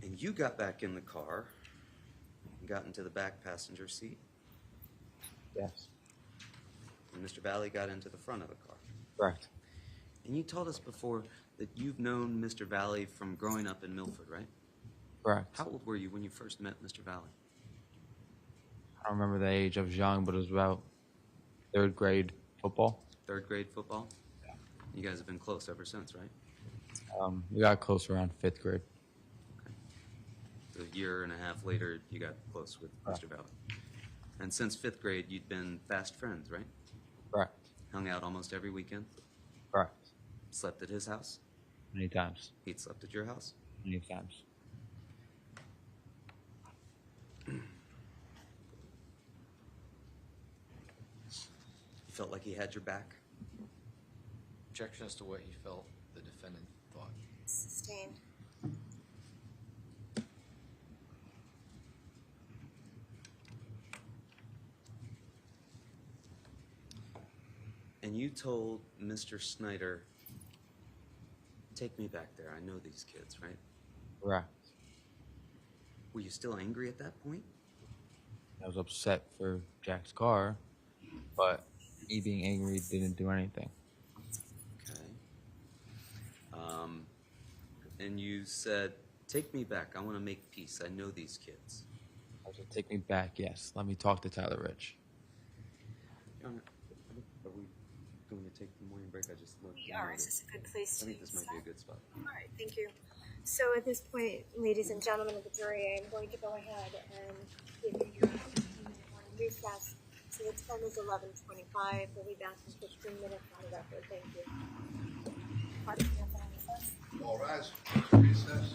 And you got back in the car and got into the back passenger seat, Yes. and Mr. Valle got into the front of the car. Correct. And you told us before that you've known Mr. Valle from growing up in Milford, right? Correct. How old were you when you first met Mr. Valle? I don't remember the age. I was young, but it was about third grade football. Third grade football? You guys have been close ever since, right? We got close around fifth grade. A year and a half later, you got close with Mr. Valle. And since fifth grade, you'd been fast friends, right? Correct. Hung out almost every weekend. Correct. Slept at his house. Many times. He'd slept at your house. Many times. You felt like he had your back. Objection as to what he felt the defendant thought. Sustained. And you told Mr. Schneider, "Take me back there. I know these kids," right? Correct. Were you still angry at that point? I was upset for Jack's car, but me being angry didn't do anything. Okay. And you said, "Take me back. I want to make peace. I know these kids." I said, take me back, yes. Let me talk to Tyler Rich. Your Honor, are we going to take the morning break? I just looked. We are. Is this a good place I to think this might be a stop? good spot. All right, thank you. So at this point, ladies and gentlemen of the jury, I'm going to go ahead and give you your 15-minute morning recess. So the time is 11:25. We'll be back in 15 minutes on the record. Thank you. All rise. Recess.